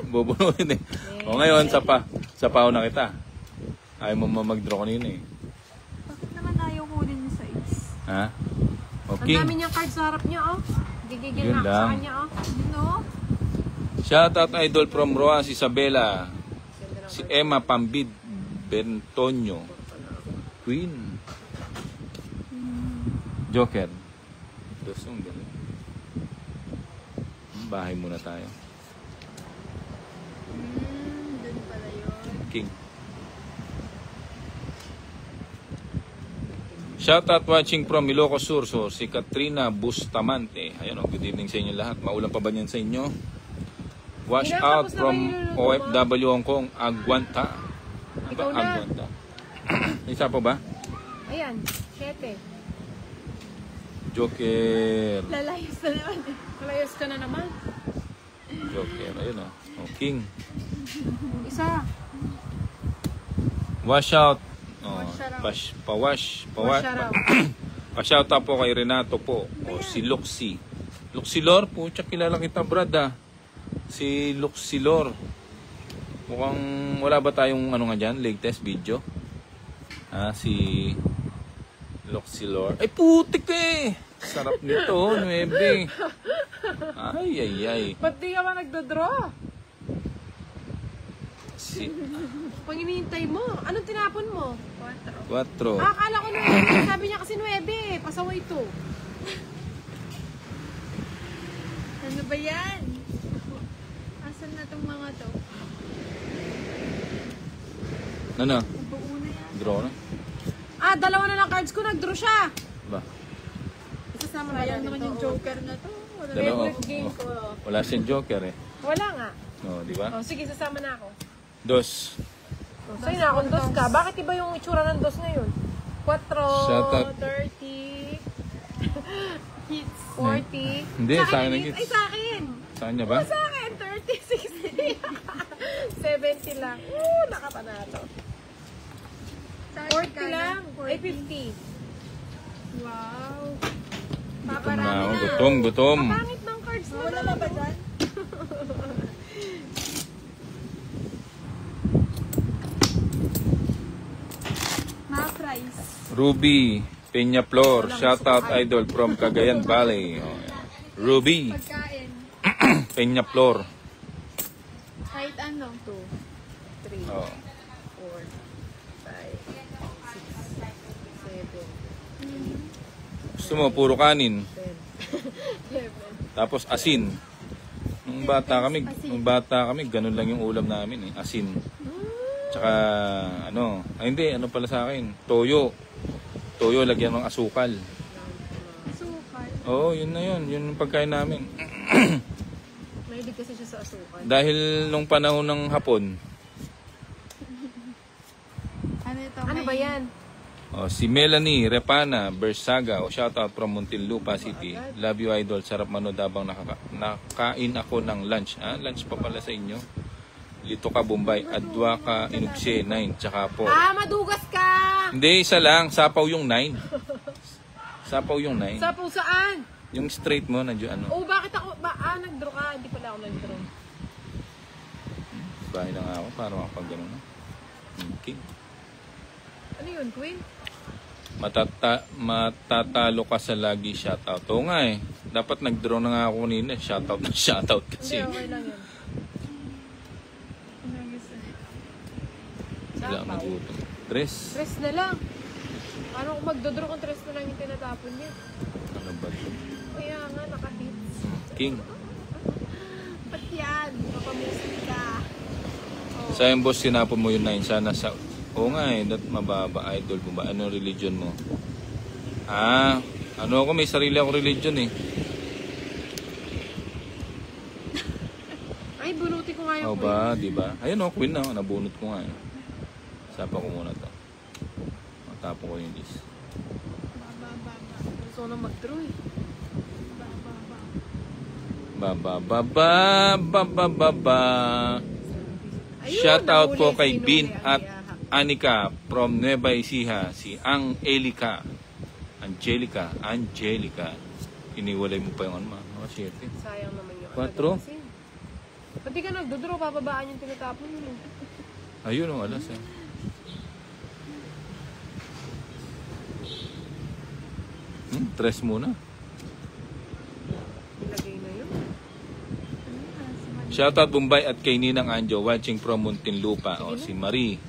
bubunutin eh. O ngayon, sapaw na kita. Ayaw mo mag-draw kanina eh. Bakit naman ayaw kunin niyo sa is? Ha? Ang Okay. dami niyang cards sa harap niya, oh. Gigigil Yun na ako lang. sa kanya, oh. No? Shoutout idol from Roa, si Isabela. Si Emma Pambid Bentonio. Queen. Joker. Dosong ganun. Bahay muna tayo. Doon pala yun. King. Shoutout watching from Ilocos Sur, so si Katrina Bustamante. Ayun, good evening sa inyo lahat. Maulan pa ba yan sa inyo? Watch out from OFW Hong Kong, Aguanta. Ano ba? Ikaw na. Aguanta. Isa pa ba? Ayan, 7. Joker. Lalayos na naman eh. Kalayos ka na naman. Joker, ayun o. Oh, King. Isa. Wash out. Oh, Wash pawash. Wash out. Pa-shout out po kay Renato po. O si Luxy. Luxilor po, tsaka kilala kita brad ah. Si Luxilor. Mukhang wala ba tayong ano nga dyan, latest video? Si Luxilor. Ay putik eh! Sarap nito, 9. Ay. Ba't di ka ba nagdodraw? Si Pag hinihintay mo, anong tinapon mo? 4. Akala ko 9. Sabi niya kasi 9. Pasaway to. Ano ba yan? Asan na itong mga to? Ano? Buo na yan. Draw na? Dalawa na lang cards ko. Nagdraw siya. Ba? Isasama na Sayang natin naman to. yung Joker na to. Wala na. Dalawa. Favorite game ko. Wala siyang Joker eh. Wala nga. No, di ba? Sige, sasama na ako. Dos. Sa'yo na akong dos ka. Bakit iba yung itsura ng dos ngayon? 4, Shout out. 30, Hits. 40. Hindi, sa akin ang Ay, hits. sa akin. Saan niya ba? Sa akin, 30, 60. 70 lang. Nakapanalo. 40 lang. Ay, 50. Wow. Gutom na ako. Gutom. Pangit ng cards na. Wala na ba dyan? Mga price. Ruby Peñaflor. Shoutout idol from Cagayan Valley. Oh, yeah. Ruby Pagkain. Peñaflor. Kahit ano. 2, 3, Oh. 4, 5, 6, 7, Gusto mo, puro kanin. 10. Tapos asin. Nung bata kami, ganun lang yung ulam namin eh. Asin. Tsaka, ano pala sa akin? Toyo. Toyo, lagyan ng asukal. Sukal. Oo, yun na yun. Yun yung pagkain namin. Mahilig kasi siya sa asukal. Dahil nung panahon ng hapon, Ano ito? Ano may ba yan? Oh, si Melanie Repana Bersaga, o shoutout from Muntinlupa City. Love you, idol. Sarap manood habang nakain ako ng lunch. Lunch pa pala sa inyo. Lito ka Bombay, Adwa ka Inugse 9, tsaka po. Madugas ka! Hindi, isa lang. Sapaw yung 9. Sapaw yung 9. Sapaw saan? Yung straight mo, nandiyo ano. Oh, bakit ako? Nag-draw ka. Hindi pala ako nag-draw. Bahay na nga ako para makapag gano'n. Okay. Ano yun, Queen? Matatalo ka sa lagi shoutout. Oo nga eh. Dapat nag-draw na nga ako kanina. Shoutout na shoutout kasi. Hindi, okay lang yun. Sila ang nagutom. Dress. Stress na lang. Paano kung magdodraw kung stress na lang yung tinatapon niya? Ano ba ito? Kaya nga, naka-hits. King. Ba't yan? Mapamusik ka. Sayang boss, sinapon mo yung 9. Sana sa... Oo nga eh. Mababa. Idol mo ba? Anong religion mo? Ano ako? May sarili akong religion eh. Ay, bunuti ko nga yung ba? Diba? Ayun o, Queen na. Nabunot ko nga eh. Sapa ko muna to. Matapon ko yung list. Gusto ko na mag-draw eh. Ayun, Shout out nahuli po kay si Bin Nuri at Aguiaha. Anika from Nueva Ecija, si Angelica. Iniwalay mo pa yung ano, 7. Sayang naman yung 4. Ba't di ka nagdodraw? Bababaan yung tinatapon mo. Ayun o, alas eh. Tres muna. Ilagay na yun. Shoutout Bombay at kay Ninang Anjo watching from Muntinlupa. O si Marie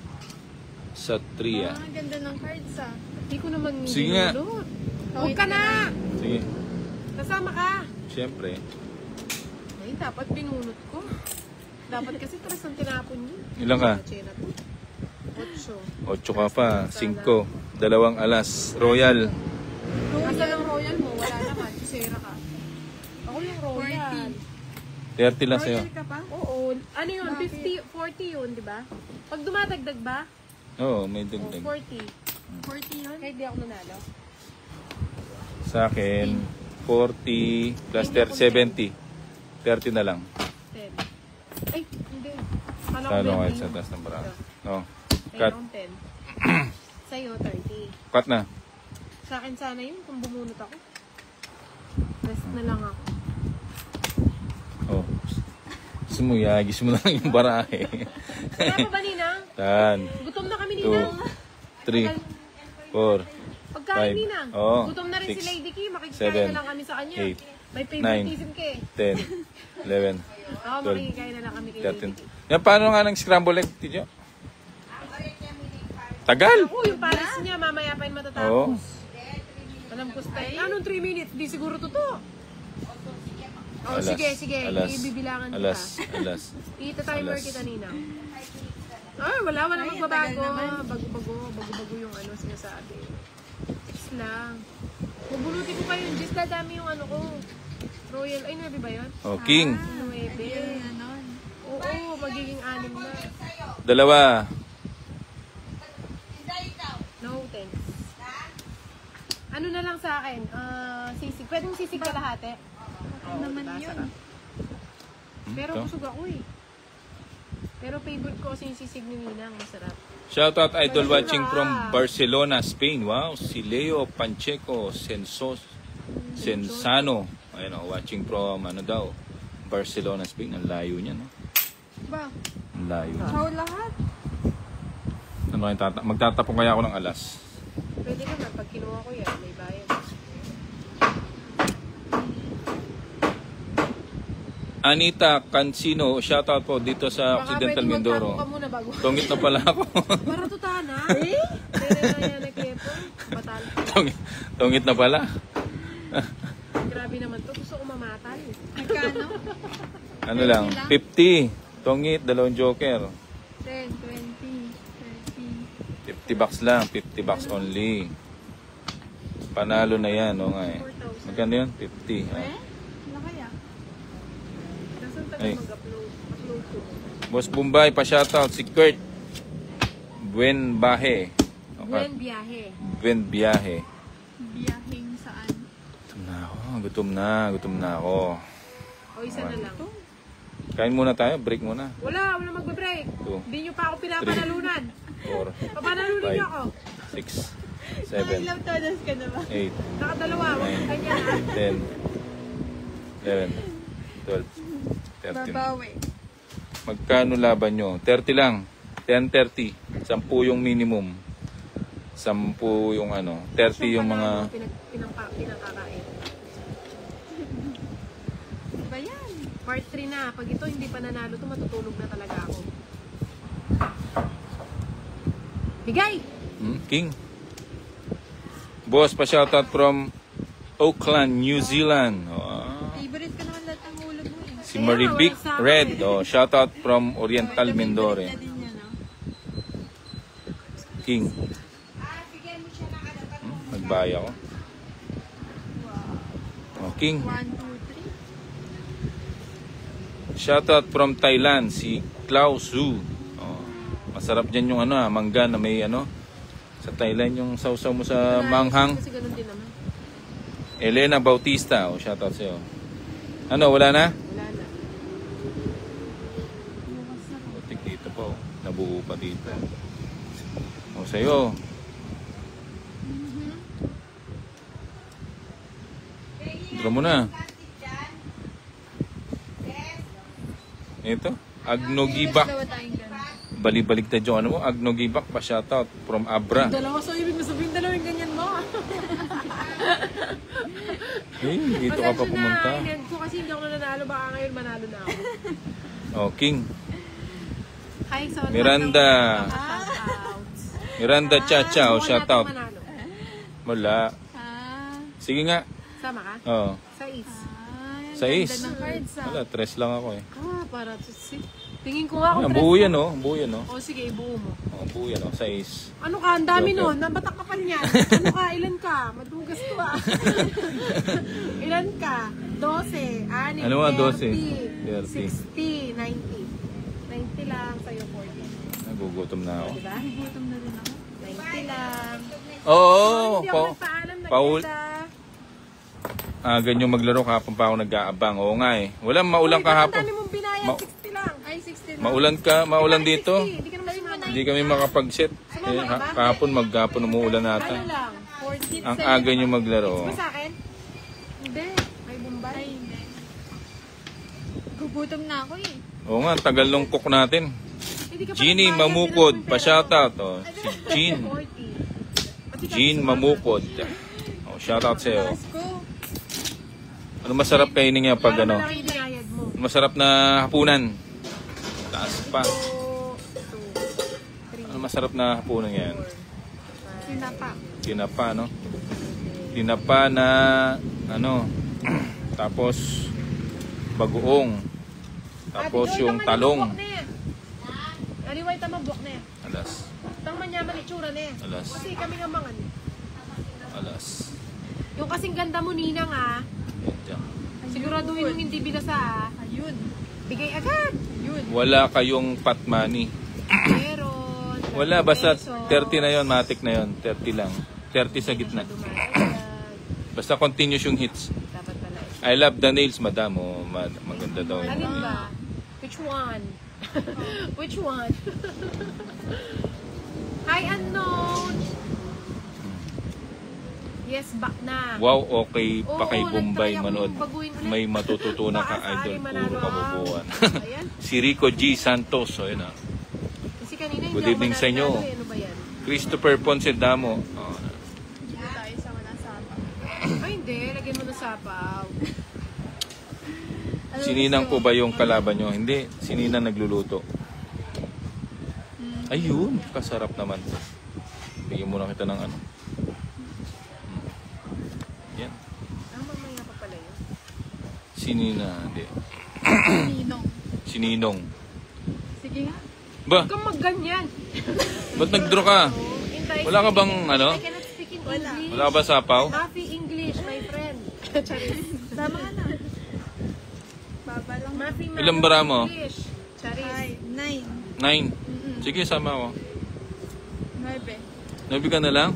Satria. Ang ganda ng cards ah. Hindi ko naman Sige nga. binulot. Huwag ka na! Sige, Kasama ka! siyempre. Ay, dapat binunot ko. Dapat kasi tres ang tinapon niyo. Ilan ka? 8. 8 ka pa. 5. 2 alas. Royal. Asa yung royal mo? Wala naman. Sisera ka. Ako yung royal. 30 lang sa'yo. Royal ka pa? Oo. Ano yun? 50, 40 yun, di ba? Pag dumadagdag ba? Oo, may O, dagdag. 40. 40 yun? Kahit di ako nanalo. Sa akin, 40 plus 30, 70. 30 na lang. 10. Ay, hindi. Kala ko Talo kayo 20. sa taas ng bara. No. Ay, Cut. akong 10. Sa'yo, 30. Cut na. Sa akin sana yun kung bumunot ako. Rest na lang ako. Oh. Gusto mo, yagis mo na lang yung barahe. Wala pa ba, Ninang? 10, Gutom na kami, 2, Ninang. 3, 4, Pagkain, 5. Ninang. Oo. Gutom na rin si 6, Lady Key. Makikikain 7, na lang kami sa kanya. 8, May favoritism ka eh. 10, 11, Oo, 12, makikikain na lang kami kay Lady 13. Key. Yan, paano nga ng scramble egg, Tidyo? Tagal! Oo, yung pares niya, mamaya pa yun matatapos. Oo. Alam ko style. Anong 3 minutes? Di siguro totoo. Oh, Alas, sige, sige. alas, Ibibilangan alas, kita. alas. Ita-timer alas. kita, Ninang. Ay, wala magbabago. Bago-bago yung ano sinasabi. Just lang. Mabunuti ko kayo. Just dadami yung ano ko. Royal. Ay, 9 ba yun? Oh, King. 9. Ganon. Oo, magiging 6 na. 2. No, 10. Ano na lang sa akin? Sisig. Pwedeng sisig kalahati. Oo, naman diba? yun. Sarap. Pero Ito. busog ako eh. Pero favorite ko kasi yung sisig ni Ninang. Masarap. Shoutout idol watching from Barcelona, Spain. Wow, si Leo Pancheco Sensano. Ayun oh, watching from ano daw, Barcelona, Spain. Ang layo niya, no? Ba? Ang layo. Ciao lahat. Ano kayo magtatapong kaya ako ng alas. Pwede naman. Pag kinuha ko yan, may bayad. Anita Cancino, shoutout po dito sa Occidental Mindoro. Baka pwede magtapo ka muna bago. Tungit na pala ako. Para tutana. Eh? Pero na yan nagkepo. Batal. Tungit na pala. Grabe naman to. Gusto ko mamatal. Magkano? Ano lang, 50. Tungit, 2 joker. 10, 20, 30. 50 bucks lang, 50 bucks only. Panalo na yan, o nga eh. Magkano yun? 50. Ah. Ano kaya? Nasaan tayo Ay. mag-upload? Upload ko. Boss Bombay, pa-shoutout si Kurt Buen Bahe. Buen biyahe. Buen biyahe. Biyahing saan? Gutom na ako. O isa na lang. Kain muna tayo, break muna. Wala magbe-break. 2, Hindi nyo pa ako pinapanalunan. 4, Papanalunan nyo ako. 6, 7, Ilang todas ka na ba? 8, Nakadalawa, wag Nine. kanya na. 10, 11, 12, 13. Babawi. Magkano laban nyo? 30 lang. 10-30. 10 yung minimum. 10 yung ano. 30 yung mga... Pinakakain. Ba yan? Part 3 na. Pag ito hindi pa nanalo to, matutulog na talaga ako. Bigay! King. Boss, pa-shoutout from Auckland, New Zealand. Favorite ka naman lahat ng hulog mo eh. Si Marivic Red. Shoutout from Oriental Mindoro. Na din yan, no? King. Nagbaya ko. King. 1, 2, 3. Shoutout from Thailand, si Klaus Zhu. Masarap dyan yung mangga na may sa Thailand yung sausaw mo sa manghang. Kasi ganun din naman. Elena Bautista, shoutout sa'yo. Wala na? Wala na. Butik dito po, nabuo pa dito. Sa'yo. Draw mo na. Ito, Agnogibak. Dalawa tayong ganun. Bali-baligtad yung Agnogibak pa shoutout from Abra. Dalawa, so ibig mo sabihin dalawa yung ganyan mo. Dito ka pa pumunta. Pasensya na, ko kasi hindi ako nanalo. Baka ngayon manalo na ako. King. Hi, so Miranda. shoutouts. Miranda Chacha, shoutout. Manalo. Wala. Sige nga. Sama ka? Oo. Sa is. Sa is. Ganda ng cards, Wala, 3 lang ako eh. Para to si... Tingin ko nga ako. Buo yan buo yan O sige, ibuo mo. Buo yan 6. Ano ka? Ang dami Joker. nun. Nabatak ka pa niyan. Ano ka? Ilan ka? Madugas ko ah. Ilan ka? 12. 6, Ano nga, 12? 60, 90. 90 lang sa'yo, 40. Nagugutom na ako. Diba? Gutom na rin ako. 90 lang. Oo, Hindi ako nagpaalam na Paul. kita. Ganyan maglaro kahapon pa ako nag-aabang. Oo nga eh. Walang maulan Ang kahapon. dami mong binayad. 60 lang. Ay, 16 na. Maulan dito. 60. Hindi ka naman sumama. Hindi kami makapag-set. Kahapon umuulan Ano nata. lang? 40. Ang aga nyo maglaro. Ba sa akin? Hindi. May Bombay. Ay, hindi. Gugutom na ako eh. Oo nga, tagal nung cook natin. Hindi ka pa Jeannie nagbayad, Mamukod, pinag- pa-shoutout. Si Jean. 40. Pati ka Jean sumama. Mamukod. Shoutout sa'yo. Taas ko. Ano masarap kainin nga pag Para malaki yung binayad mo. Masarap na hapunan. Taas pa. 2, 3, Ano masarap na hapunan yan? Sinapa. Tinapa, no? Tinapa na, tapos bagoong. Tapos yung talong. Aliway tama buwak na yan. Alas. Tang manyaman itsura na yan. Alas. Kasi kami nga mangan. Alas. Yung kasing ganda mo, Ninang ah. Yan. Siguraduhin yung hindi binasa ah. Ayun. Bigay agad. Yun. Wala kayong pot money. Meron. Wala, basta 30 30 na yon, matic na yon, 30 lang. 30 sa gitna. Basta continuous yung hits. Dapat pala. I love the nails, madam. Maganda daw. Alin ba? Which one? Which one? Hi, unknown! Yes, back na. Wow, okay pa kay Oo, Bombay nagtry akong manood. baguhin ulit. May matututunan ka, Baka idol. sakali manalo Puro ako. kabubuan. Ayan. Si Rico G. Santos. So, yun ah. Kasi kanina hindi Good ako evening sa inyo. manalo, eh. Ano ba yan? Christopher Ponce Damo. Dito tayo sa wala sapa. Ay, hindi. Lagyan mo na sapaw. Sininang po ba yung kalaban nyo? Hindi. Sininang nagluluto. Ayun. Kasarap naman to. Bigyan muna kita ng ano. Yan. Mamaya pa pala yun. Sinina. Hindi. Ninong. Sininong. Sige nga. Ba? Huwag kang magganyan. Ba't nag-draw ka? Hintay. Wala ka bang ano? I cannot speak in English. Wala ka ba sapaw? Mafi English, my friend. Charis. Tama ka na. Baba lang. Mafi Ilang bara mo? English. Charis. Ay, 9. 9. Sige, sama ako. 9. Nabigan na lang?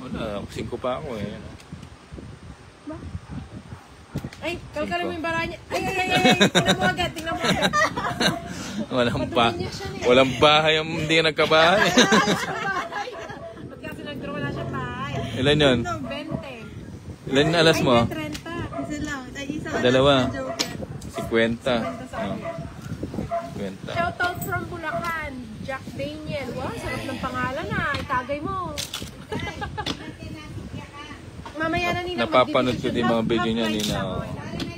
Wala, 5 pa ako eh. Ay, kalkalin mo yung bara niya. Ay. Tingnan mo agad. Walang bahay ang hindi nagkabahay. Ba't kasi nag-draw na siya pa? Ilan yun? 20. Ilan alas mo? Ay, 30. Isa lang. Ay, isa ka Dalawa. lang sa Joker. 50. Oh. 50. Shoutout from Bulacan, Jack Daniel. Wow, sarap ng pangalan ah. Itagay mo. Mamaya na nila Napapanood ko din mga video niya ni na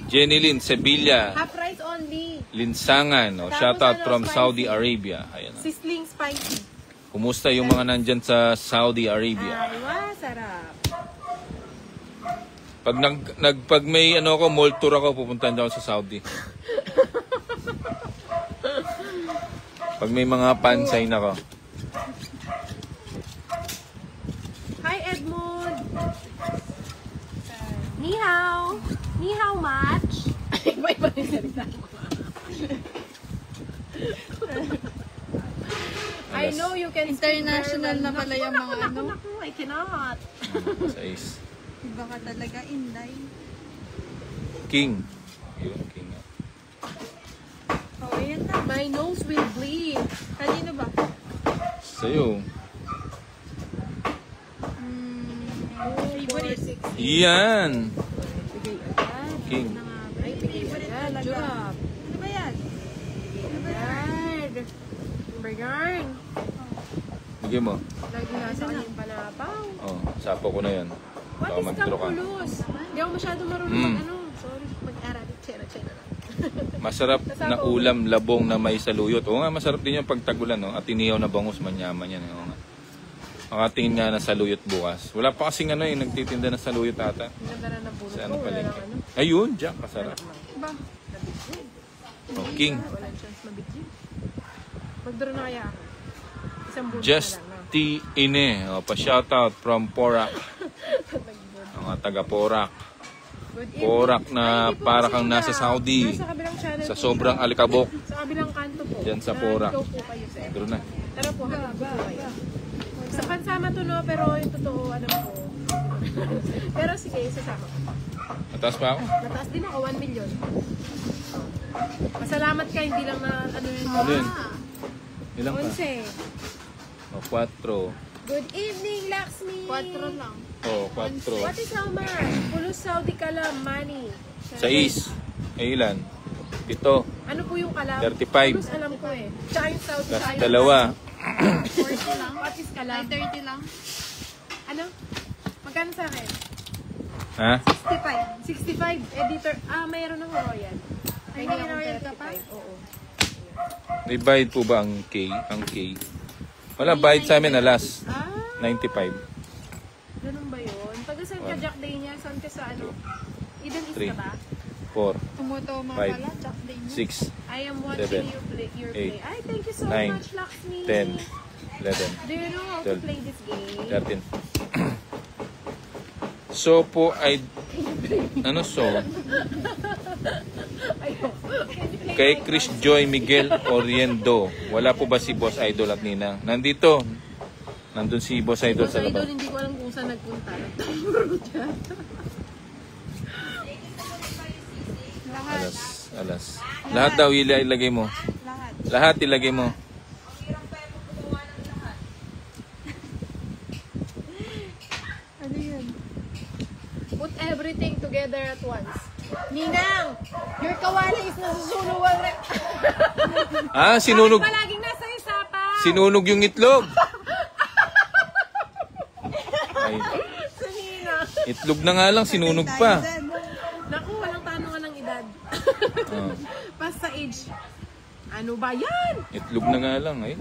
Jenny Lynn Sevilla, Half rice only. Linsangan. Oh, shout out from Saudi Arabia. Ayan. Sizzling spicy. Kumusta yung mga nandyan sa Saudi Arabia? Ay, wow, sarap. Pag may ano ako, mall tour ako, pupuntahan ako sa Saudi. Pag may mga pansign ako. Hi, Edmund. Ni hao. Ni hao much. Iba yung salita mo. I know you can speak International na pala yung mga ano. Naku, I cannot. Sa is Iba ka talaga, Inday. King. Yun, King. Oh, ayan na. My nose will bleed. Kanino ba? Sa'yo. Favorite. Yan. King. Ay, favorite talaga. Ano ba yan? Yan. Burgern. Bigyan mo. Lagi nasa kanyang panapaw. Oh, sapo ko na yan. What Baka is mag-draw ka. kapulos? Hindi ako masyado marunong mag-ano. Sorry, mag-aral. Chena lang. Masarap na ulam, labong na may saluyot. Oo nga, masarap din yung pagtagulan, no? At inihaw na bangus, manyaman yan. Oo nga. Makatingin nga na saluyot bukas. Wala pa kasing ano yung nagtitinda na saluyot ata. Nagdara na puno Sa ko. ano Wala palengke. lang ano. Ayun, Jack, kasarap. Ba? Oh, King. Walang chance mabigyan. Mag-draw na kaya ako. Isang buwan Just na lang. T. Ine. Oh, pa-shoutout from Porac. Mga taga-Porac. Good evening. Porac na Ay, hindi po para kasi kang nasa na. Saudi. Nasa kabilang channel Sa po sobrang siya. alikabok. Sa kabilang kanto po. Diyan sa Porac. Nandito po kayo sa Draw na. Tara po, hatid ko po kayo. Sa pansama to no, pero yung totoo, ano po. Pero sige, sasama ko. Mataas pa ako? Mataas din ako, 1 million. Masalamat ka, hindi lang na ano yun. Ano yun? Ilang pa? 11. Oh, 4. Good evening, Laxmi! 4 lang. Oh, What 4. is how much? Pulos Saudi kalam, money. 6. Ay, ilan? 7. Ano po yung kalam? 35. Pulos alam ko eh. Tsaka yung Saudi. Plus tsaka yung 2. 40 lang. What is kalam? Ay, 30 lang. Ano? Magkano sa akin? Ha? 65. Editor. Mayroon ng royal. Ay, May may royal ka pa? Oo. May bayad po ba ang K? Ang K? Wala, bayad sa amin alas. Ah, 95. ganun ba yun? Taga-saan ka, Jack Daniel? Saan ka sa ano? Eden East Three. ka ba? 4. Tumutoma Five. pala. Jack Daniel. 6. I am watching 7, you play your 8, play. Ay, thank you so 9, much, Laxmi. 10, 11, Do you know how to 12, play this game? 13. So po ay ano so? Kay Chris Joy Miguel Oriendo. Wala po ba si Boss Idol at Nina? Nandito. Nandun si Boss Idol Boss sa Idol, labas. hindi ko alam kung saan nagpunta. Alas. Lahat daw ilagay mo. Lahat. Lahat ilagay mo. Ano yun? Put everything together at once. Ninang! Your kawali is nasusunugan rin. Ah, sinunog. Palaging nasa isapan. Sinunog yung itlog. Ay, Sa Ninang. itlog na nga lang, sinunog pa. Naku, walang tanungan ng edad. Oh, Basta age. Ano ba yan? itlog na nga lang eh.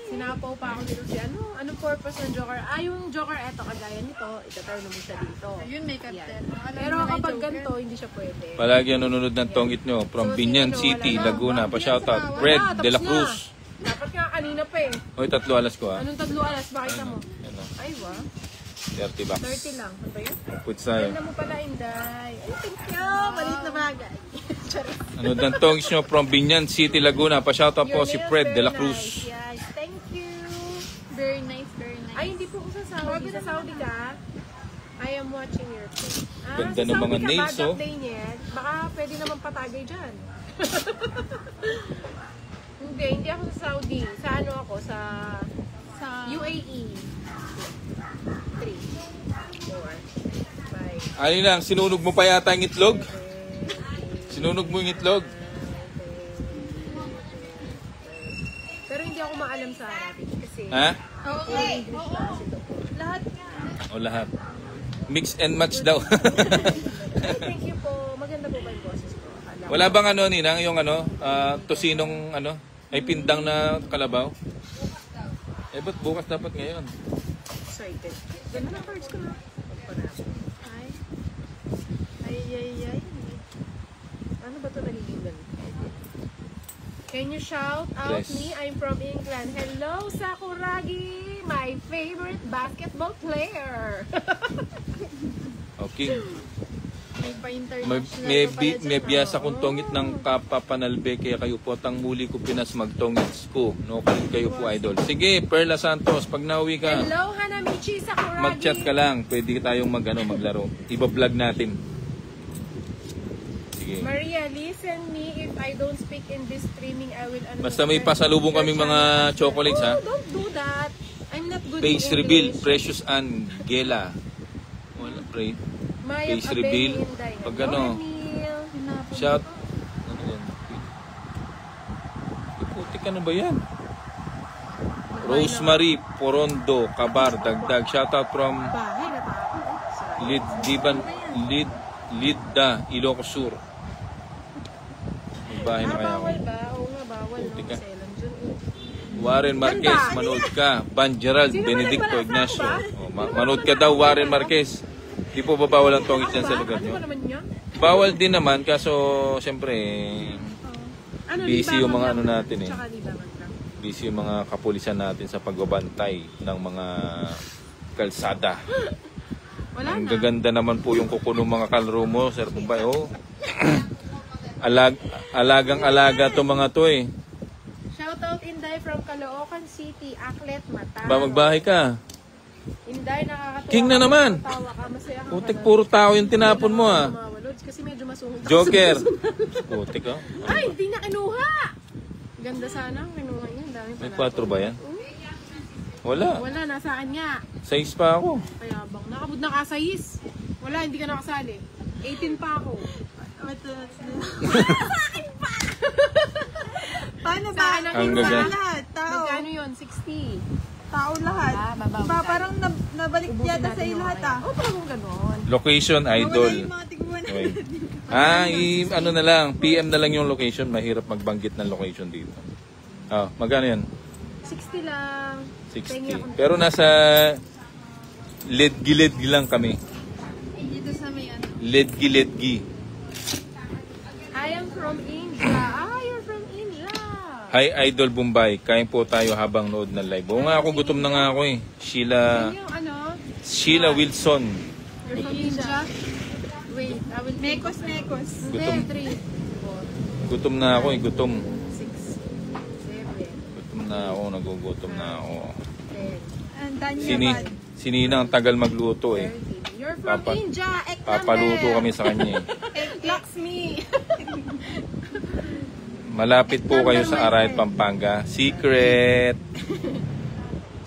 Sinapaw pa ako dito si ano? Anong purpose ng Joker? Yung Joker eto, kagaya nito, itaturn mo siya dito. Ayun, may captain. Alam Pero mo na may kapag Joker. ganito, hindi siya pwede. Palagi ang nanonood ng tongit nyo from So, Binyan sino, City, wala na. Laguna. Pa-shoutout. Wala, Fred tapos De La na. Cruz. Dapat nga kanina pa eh. Oy, 3 alas ko ah. Anong tatlo alas? Bakit mo? Ano, Ay, wow. 30 bucks. 30 lang. Ano ba yun? Put sa'yo. Ganda mo pala, Inday. Ay, thank you. Maliit na bagay. Charis. Ano ng tongit nyo from Binyan City, Laguna. Pa-shoutout po Your si nails Fred De La very Cruz. nice. Yes, thank you. Ay, hindi po ako sa Saudi. Sa Saudi ka, I am watching your thing. Ganda sa ng mga Saudi ka, nails, bad oh. day niya. Baka pwede naman patagay dyan. Hindi ako sa Saudi. Sa ano ako? Sa UAE. 3, 4, 5. Ano lang, sinunog mo pa yata yung itlog? Sinunog mo yung itlog? Pero hindi ako maalam sa Arabic kasi Ha? Okay. Oo. Lahat nga. O lahat. Mix and match daw. Ay, thank you po. Maganda po ba yung boses ko? Alam. Wala bang ano, Ninang, yung ano, tosinong ano, ay pindang na kalabaw? Eh, ba't bukas dapat ngayon? Excited. Ganda na cards ko na. Ay. Ay. Ano ba ito nagiging ganun? Can you shout out Yes. me? I'm from England. Hello, Sakuragi! My favorite basketball player! Okay. May pa-international May biyasa kong tongit ng kapapanalbe, kaya kayo po tang muli ko Pinas magtongits ko. No, kayo po idol. Sige, Perla Santos, pag nauwi ka, Hello, Hanamichi Sakuragi! mag-chat ka lang. Pwede tayong maglaro. Iba-vlog natin. Sige. Maria, listen me. If I don't speak in this streaming, I will Basta may pasalubong kaming mga chocolates, ha? Don't do that. I'm not good Face in reveal, English. Precious Ann Gela. Wala, pre. Maya Face reveal. Pag ano, shout. Ano yan? Putik, ano ba yan? Rosemary Porondo, Kabar, Dagdag. Shoutout from Bahay na tapo. Lidda, Ilocos Sur. May bahay na kaya ako. Bawal ba? Oo nga, bawal. Putik No? ka. Selan dyan. Warren Marquez, Ganda. manood ka. Ban Gerald, Sino ba Benedicto nagwala? Ignacio. Ako Oh, manood ka daw, Warren Marquez. Di po ba bawal ang tongit yan sa lugar Ano nyo? ba naman yun? Bawal din naman, kaso siyempre Ano, busy yung mga libangan ano lang. natin eh. Tsaka libangan lang. Busy yung mga kapulisan natin sa pagbabantay ng mga kalsada. Wala Ang na. gaganda naman po yung kuko ng mga kalro mo, Sir Bumbay. Oh. Alagang-alaga to mga to eh. Shoutout Inday from Caloocan City, Aklet, Mata. Ba magbahay ka? Inday, nakakatuwa. King na ka, naman. Tawa ka, masaya ka. Putik, puro tao yung tinapon mo ah. Mawalods kasi medyo masungod. Joker. Putik oh. Ay, hindi na kinuha. Ganda sana ang kinuha niya. Dami May pala. 4 ba yan? Wala. Wala, nasa kanya. 6 pa ako. Kaya bang, nakabud na ka sa is. Wala, hindi ka nakasali. 18 pa ako. Paano ba? Saan ang Ang kinuha? gaganda. Lahat. Tao. Magkano yun? 60. Tao lahat. Ba, parang nabalik Ubusin yata natin sa yung lahat kaya. ah. Oo, talagang ganon. Location Nawala idol. yung mga tiguan. Okay. Ano na lang, PM na lang yung location. Mahirap magbanggit ng location dito. Ah, magkano yan? 60 lang. Pengi ako. 60. Pero nasa ledgi-ledgi lang kami. Dito sa may ano. Ledgi-ledgi. I am from India. Ah, you're from India. Hi Idol Bombay, kain po tayo habang nood ng live. Oo nga ako, gutom na nga ako eh. Yan yung ano? Sheila Wilson. You're from India? Wait, I will take. Mekos. Gutom. Hindi, 3, 4, Gutom na ako eh, gutom. 6, 7, Gutom na ako, nagugutom na ako. 10, Ang danya Sini, man. sinina ang tagal magluto eh. 13. You're from Papa- India. Ek Papaluto kami sa kanya eh. Lakshmi. Malapit po kayo sa Arayat, Pampanga. Secret.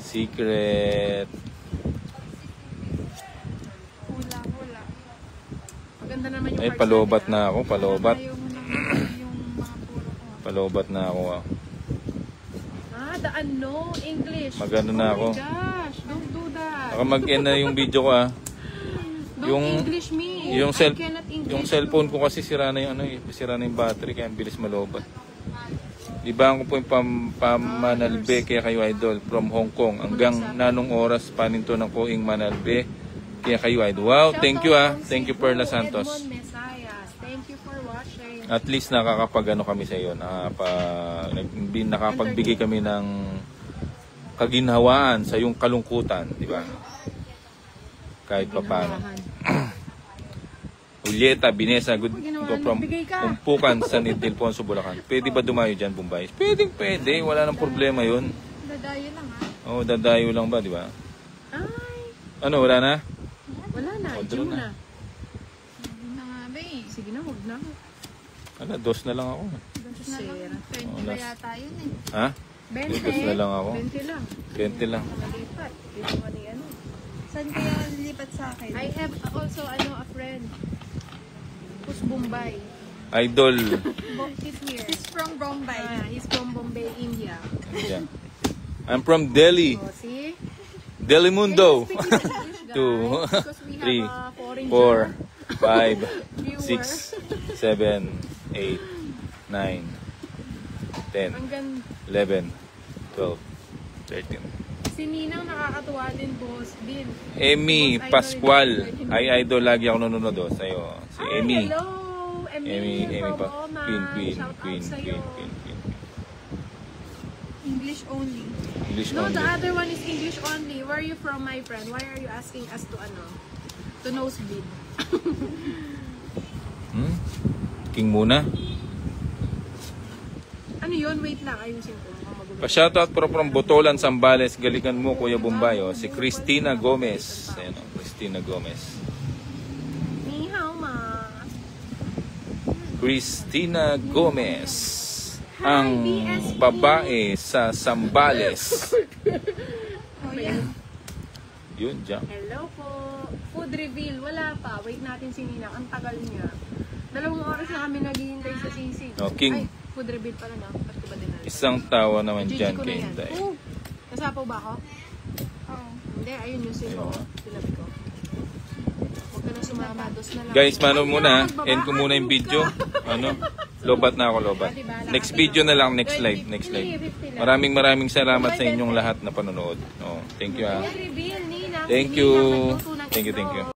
Secret. Hula. Maganda naman yung Ay, cards palobat natin, na ako, palobat. Ayaw mo na yung mga puro ko. Palobat na ako ah. Ah, the unknown English. Magano na ako. Oh my gosh, don't do that. Baka mag-end na yung video ko ah. Don't yung- English me. Yung, I cannot English yung cellphone ko kasi sira na yung ano eh, sira na yung battery kaya ang bilis malobat. Libangan ko po yung pamanalbe kaya kayo idol from Hong Kong hanggang nanong oras paninto ng Koing Manalbe kaya kayo idol. Wow, thank you ah. Thank you Perla Santos. Edmond Mesayas. Thank you for watching. At least nakakapag-ano kami sa iyo, nakapagbigay kami ng kaginhawaan sa iyong kalungkutan, di ba? Kahit pa paano. Julieta, Binesa, good go from Umpukan, San Ildefonso, Bulacan. Pwede ba dumayo dyan, Bombay? Pwede. Wala nang problema yun. Dadayo lang ah. Oo, dadayo lang ba, di ba? Ay, Ano, wala na? wala na. Order June na. na. Hindi na nga ba eh. Sige na, huwag na. Ano, dos na lang ako. Dos na lang. 20 Oh, ba last. yata yun eh. Ha? 20. Dos na lang ako. 20 lang. 20 lang. Nalipat. Dito ka ni ano. Saan kaya lilipat sa akin? I have also a friend who's Bombay. Idol. He's here. He's from Bombay. He's from Bombay, India. Ayan. I'm from Delhi. Oh, see? Delhi Mundo. Speak English, guys, 2, because we 3, have a foreign 4, 5, viewer. 6, 7, 8, 9, 10, Ang ganda. 11, 12, 13. Si Ninang nakakatuwa din, Boss Bin. Amy Pascual. Ay, idol. Lagi ako nanonood oh, sa'yo. Si Ay, Amy. hello! Amy from Oman. Queen. Shout out sa'yo. English only. English No, the only. other one is English only. Where are you from, my friend? Why are you asking us to to nosebleed? King muna. Ano yun? Wait lang. Ayusin ko. Magulo. Pa-shoutout from Botolan, Zambales. Galikan mo, Kuya Bombayo. Si Christina Gomez. Ayan o, Christina Gomez. Ni hao ma. Christina Gomez. Ang babae sa Zambales. Oh yeah. Yun, dyan. Hello po. Food reveal. Wala pa. Wait natin si Ninang. Ang tagal niya. 2 oras na kami naghihintay sa sisig. Oh, King. Ay, food reveal pala na. Ba't ko ba dinala? Isang tawa naman GG dyan ko na kay yan. Inday. Oh, nasapaw ba ako? Oh. Hindi, ayun yung sino. Ayun. Sinabi ko. Huwag ka na sumama. Dos na lang. Guys, mano Ay, muna. magbaba. End ko muna yung video. Ano? Lobat na ako, lobat. Next video na lang, next live, next live. Maraming salamat sa inyong lahat na panonood. Oh, thank you ha. Food reveal, Ninang. Thank Si you. Ninang nagluto ng Thank you, itlog. thank you.